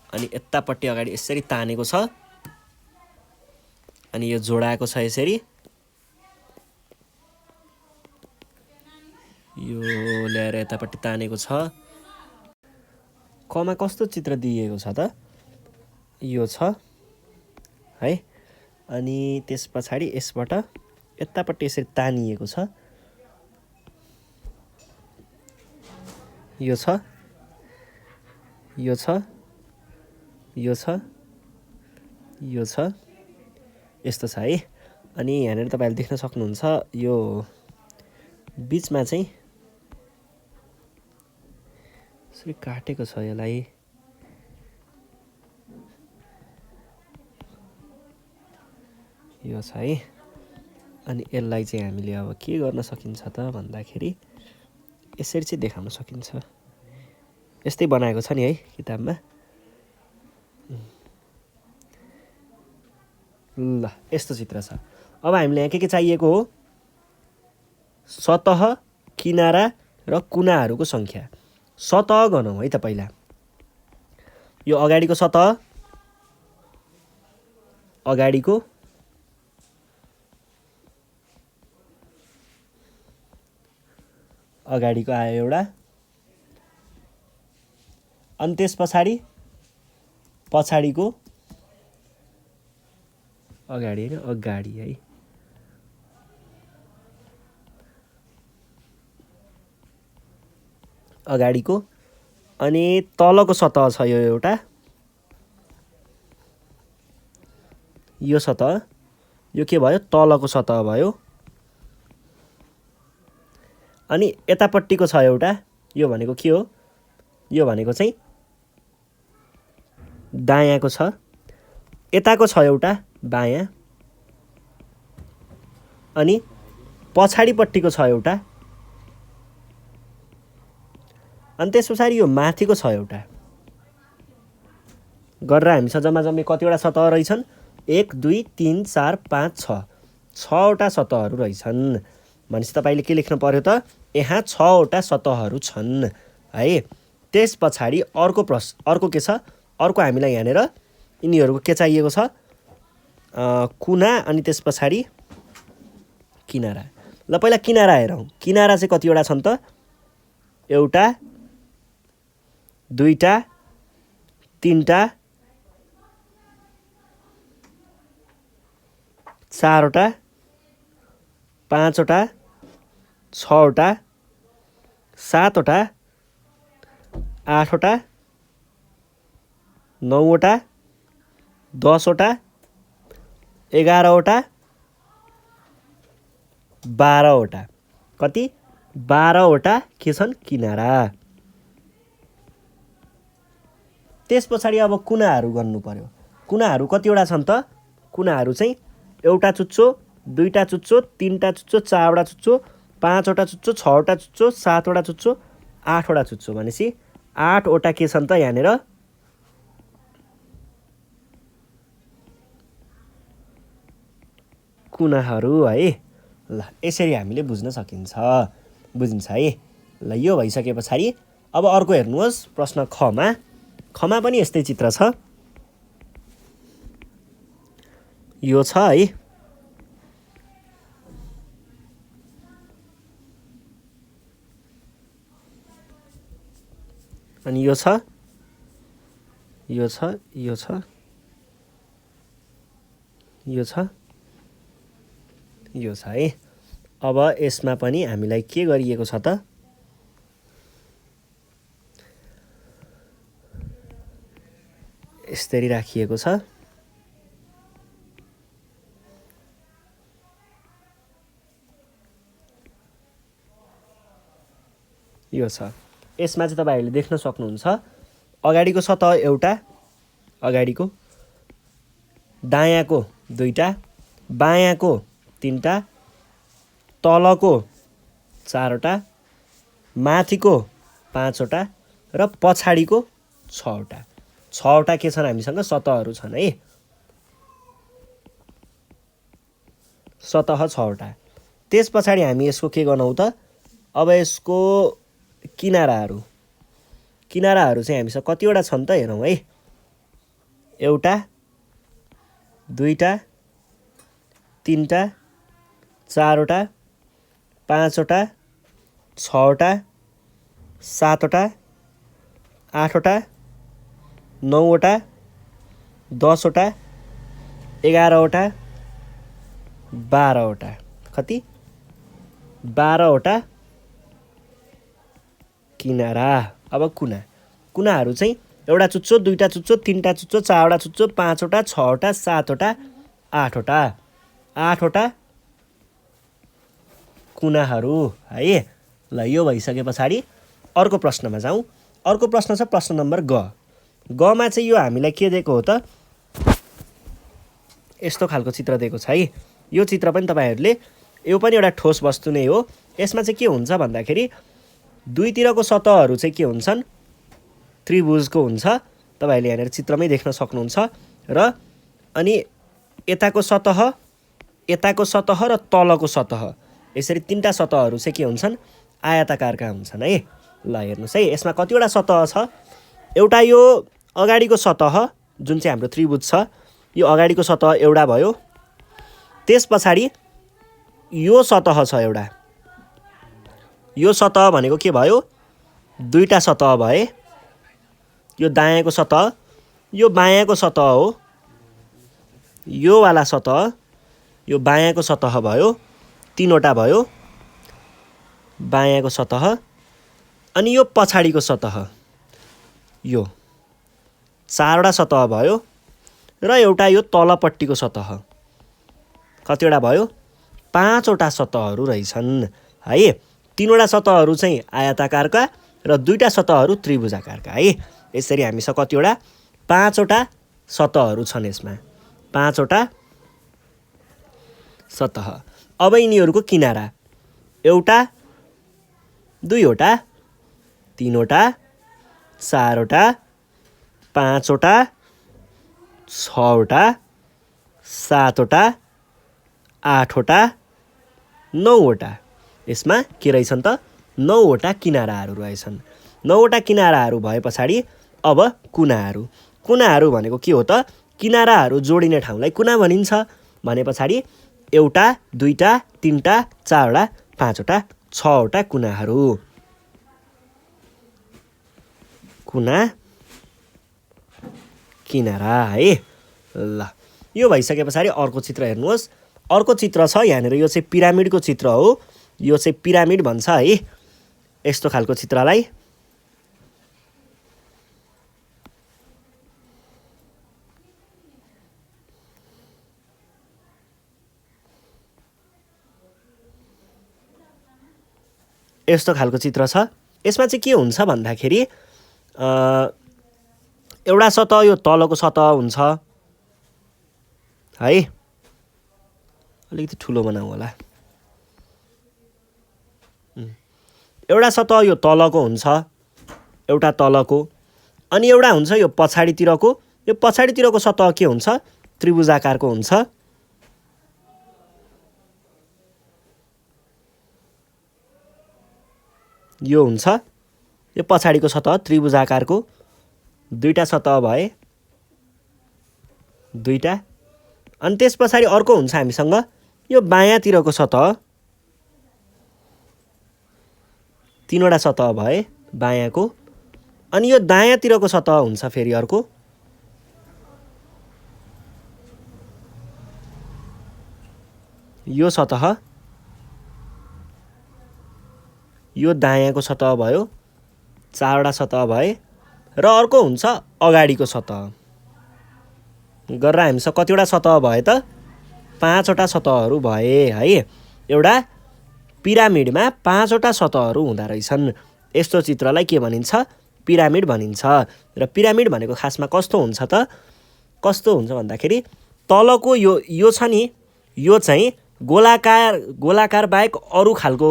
अनि यतापट्टि अगाडि यसरी तानेको छ अनि यो जोडाएको छ यसरी, यो ल्याएर यतापट्टि तानेको छ। कमा कस्तो चित्र दिएको छ त, यो छ है, अनि त्यस पछाडि यसबाट यतापट्टि यसरी तानिएको छ, यो छ, यो छ, यो छ, यो छ, यस्तो छ है। अनि यहाँनिर तपाईहरुले देख्न सक्नुहुन्छ यो बीचमा चाहिँ यसरी काटेको छ यसलाई, यो छ है। अनि यसलाई चाहिँ हामीले अब के गर्न सकिन्छ त भन्दाखेरि यसरी चाहिँ देखाउन सकिन्छ, यस्तै बनाएको छ नि है किताबमा। ल यस्तो चित्र छ। अब हामीले यहाँ के चाहिएको हो, सतह, किनारा र कुनाहरूको संख्या। सतह गनौँ है त पहिला। यो अगाडिको सतह, अगाडिको आयो एउटा, अनि त्यस पछाडि पछाडिको अगाडि हैन, अगाडि है, अगाडिको, अनि तलको सतह छ यो एउटा, यो सतह, यो के भयो, तलको सतह भयो। अनि यतापट्टिको छ एउटा, यो भनेको के हो, यो भनेको चाहिँ दायाँको छ। यताको छ एउटा बायाँ, अनि पछाडिपट्टिको छ एउटा, अनि त्यस पछाडि यो माथिको छ एउटा, गरेर हामीसँग जम्मा जम्मी कतिवटा सतह रहेछन्? 1 2 3 4 5 6 6वटा सतहहरू रहेछन्। भनेपछि तपाईँले के लेख्नु पर्यो त? यहाँ 6वटा सतहहरू छन् है। त्यस पछाडि अर्को के छ? अर्को हामीलाई यहाँनिर यिनीहरूको के चाहिएको छ? कुना अनि त्यस पछाडि किनारा। ल पहिला किनारा हेरौँ। किनारा चाहिँ कतिवटा छन् त? एउटा, दुईटा, तीनटा, चारवटा, पाँचवटा, छवटा, सातवटा, आठवटा, नौवटा, 10वटा, 11वटा, 12वटा। कति? 12वटा के छन्? किनारा। त्यस पछाडि अब कुनाहरू गर्नु पर्यो। कुनाहरू कतिवटा छन् त? कुनाहरू चाहिँ एउटा चुच्चो, दुईटा चुच्चो, तीनटा चुच्चो, चारवटा चुच्चो, पाँचवटा चुच्चो, छवटा चुच्चो, सातवटा चुच्चो, आठवटा चुच्चो। भनेपछि 8वटा के छन् त यहाँनिर? कुनाहरू है। ल यसरी हामीले बुझ्न सकिन्छ, बुझिन्छ है। ल यो भइसके पछाडि अब अर्को हेर्नुहोस् प्रश्न खमा। खमा पनि यस्तै चित्र छ। यो छ है। अनि यो छ, यो छ, यो छ, यो छ, यो छ है। अब यसमा पनि हामीलाई के गरिएको छ त? यसरी राखिएको छ। यो छ। यसमा चाहिँ तपाईहरूले देख्न सक्नुहुन्छ अगाडिको सतह एउटा, अगाडिको, दायाँको दुईटा, बायाँको तीनटा, तलको चारवटा, माथिको पाँचवटा र पछाडिको छवटा। छवटा के छन्? हामीसँग सतहहरू छन् है। सतह छवटा। त्यस पछाडि हामी यसको के गर्छौँ त? अब यसको किनाराहरू चाहिँ हामीसँग कतिवटा छन् त हेरौँ है। एउटा, दुईटा, तीनटा, चारवटा, पाँचवटा, छवटा, सातवटा, आठवटा, नौवटा, 10वटा, 11वटा, 12वटा। कति? 12वटा किनारा। अब कुनाहरू चाहिँ एउटा चुच्चो, दुईटा चुच्चो, तीनटा चुच्चो, चारवटा चुच्चो, पाँचवटा, छवटा, सातवटा, आठवटा। 8वटा कुनाहरू है। ल यो भइसके पछाडि अर्को प्रश्नमा जाउँ। अर्को प्रश्न छ प्रश्न नम्बर ग। गमा चाहिँ यो हामीलाई के दिएको हो त? यस्तो खालको चित्र दिएको छ है। यो चित्र पनि तपाईहरूले, यो पनि एउटा ठोस वस्तु नै हो। यसमा चाहिँ के हुन्छ भन्दाखेरि दुईतिरको सतहहरू चाहिँ के हुन्छन्? त्रिभुजको हुन्छ। तपाईहरूले यहाँनिर चित्रमै देख्न सक्नुहुन्छ। र अनि यताको सतह र तलको सतह, यसरी तीनटा सतहहरू चाहिँ के हुन्छन्? आयताकारका हुन्छन् है। ल हेर्नुहोस् है, यसमा कतिवटा सतह छ? एउटा यो अगाडिको सतह जुन चाहिँ हाम्रो त्रिभुज छ, यो अगाडिको सतह एउटा भयो। त्यस पछाडि यो सतह छ एउटा। यो सतह भनेको के भयो? दुईटा सतह भए। यो दायाँको सतह, यो बायाँको सतह हो। यो वाला सतह, यो बायाँको सतह भयो। तीनवटा भयो बायाँको सतह। अनि यो पछाडिको सतह, यो चारवटा सतह भयो। र एउटा यो तलपट्टिको सतह कतिवटा भयो? 5वटा सतहहरू रहेछन् है। 3वटा सतहहरू चाहिँ आयताकारका र 2टा सतहहरू त्रिभुजाकारका है। यसरी हामीसँग कतिवटा? 5वटा सतहहरू छन् यसमा। 5वटा सतह। अब यिनीहरूको किनारा 1 2 3 4 5 6 7 8 9 यसमा के रहेछन् त 9 किनाराहरू रहेछन्। 9 किनाराहरू भए पछाडि अब कुनाहरू भनेको के हो त किनाराहरू जोडिने ठाउँलाई कुना भनिन्छ। भने पछाडि 1 2 3 4 5 6 कुनाहरू कुना किनारा है। ल यो भइसके पछाडि अर्को चित्र हेर्नुहोस्। अर्को चित्र छ यहाँनिर, यो चाहिँ पिरामिडको चित्र हो। यो चाहिँ पिरामिड भन्छ है यस्तो खालको चित्रलाई। यस्तो खालको चित्र छ। यसमा चाहिँ के हुन्छ भन्दाखेरि एउटा सतह यो तलको सतह हुन्छ है। अलिकति ठुलो बनाऊ होला। एउटा सतह यो तलको हुन्छ, एउटा तलको, अनि एउटा हुन्छ यो पछाडितिरको। यो पछाडितिरको सतह के हुन्छ त्रिभुजाकारको हुन्छ। यो हुन्छ यो पछाडिको सतह त्रिभुजाकारको। 2 सतह भए 2 अनि त्यस पछाडि अर्को हुन्छ हामीसँग यो बायाँतिरको सतह। 3 सतह भए बायाँको। अनि यो दायाँतिरको सतह हुन्छ फेरि अर्को। यो सतह यो दायाँको सतह भयो। 4 सतह भए र अर्को हुन्छ अगाडिको सतह। गरेर हामीसँग कतिवटा सतह भए त 5 सतहहरू भए है। एउटा पिरामिडमा 5 सतहहरू हुँदा रहेछन्। यस्तो चित्रलाई के भनिन्छ पिरामिड भनिन्छ। र पिरामिड भनेको खासमा कस्तो हुन्छ त कस्तो हुन्छ भन्दाखेरि तलको यो छ नि यो चाहिँ गोलाकार बाहेक अरू खालको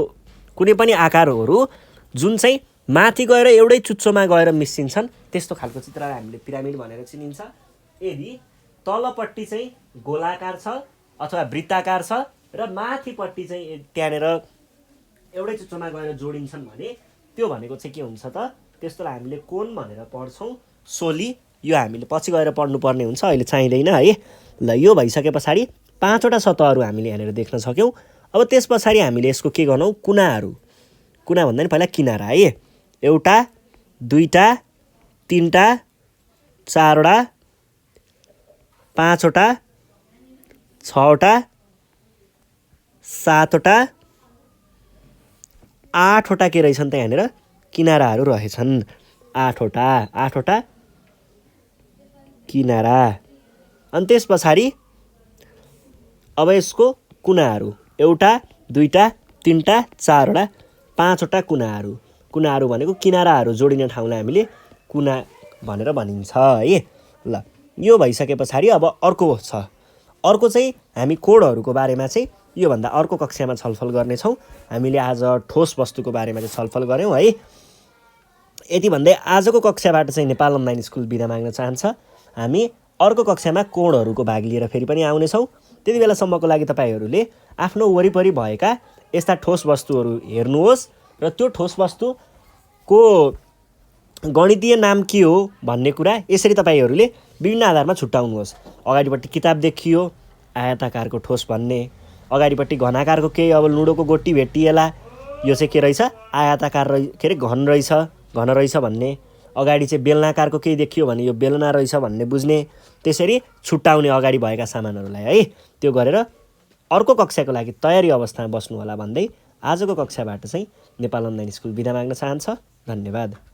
कुनै पनि आकारहरू जुन चाहिँ माथि गएर एउटै चुच्चोमा गएर मिसिन्छन् त्यस्तो खालको चित्रलाई हामीले पिरामिड भनेर चिनिन्छ। यदि तलपट्टि चाहिँ गोलाकार छ अथवा वृत्ताकार छ र माथिपट्टि चाहिँ त्यहाँनिर एउटै चुच्चोमा गएर जोडिन्छन् भने त्यो भनेको चाहिँ के हुन्छ त त्यस्तोलाई हामीले कोण भनेर पढ्छौँ। सोली यो हामीले पछि गएर पढ्नुपर्ने हुन्छ, अहिले चाहिँदैन है। ल यो भइसके पछाडि 5 सतहहरू हामीले यहाँनिर देख्न सक्यौँ। अब त्यस पछाडि हामीले यसको के गर्छौँ कुनाहरू। कुना भन्दा नि पहिला किनारा है। 1 2 3 4 5 6 7 8 के रहेछन् त यहाँनिर किनाराहरू रहेछन्। 8 किनारा। अनि त्यस पछाडि अब यसको कुनाहरू 1 2 3 4 5 कुनाहरू भनेको किनाराहरू जोडिने ठाउँलाई हामीले कुना भनेर भनिन्छ है। ल यो भइसके पछाडि अब अर्को छ। अर्को चाहिँ हामी कोणहरूको बारेमा चाहिँ योभन्दा अर्को कक्षामा छलफल गर्नेछौँ। हामीले आज ठोस वस्तुको बारेमा चाहिँ छलफल गऱ्यौँ है। यति भन्दै आजको कक्षाबाट चाहिँ नेपाल अनलाइन स्कुल बिदा माग्न चाहन्छ। हामी अर्को कक्षामा कोणहरूको भाग लिएर फेरि पनि आउनेछौँ। त्यति बेलासम्मको लागि तपाईँहरूले आफ्नो वरिपरि भएका यस्ता ठोस वस्तुहरू हेर्नुहोस् र त्यो ठोस वस्तुको गणितीय नाम के हो भन्ने कुरा यसरी तपाईँहरूले विभिन्न आधारमा छुट्याउनुहोस्। अगाडिपट्टि किताब देखियो आयताकारको ठोस भन्ने, अगाडिपट्टि घनाकारको केही अब लुडोको गोटी भेटिएला यो चाहिँ के रहेछ आयताकार के अरे घन रहेछ भन्ने, अगाडि चाहिँ बेलनाकारको केही देखियो भने यो बेलना रहेछ भन्ने बुझ्ने, त्यसरी छुट्याउने अगाडि भएका सामानहरूलाई है। त्यो गरेर अर्को कक्षाको लागि तयारी अवस्थामा बस्नु होला भन्दै आजको कक्षाबाट चाहिँ नेपाल अनलाइन स्कुल बिदा माग्न चाहन्छ। धन्यवाद।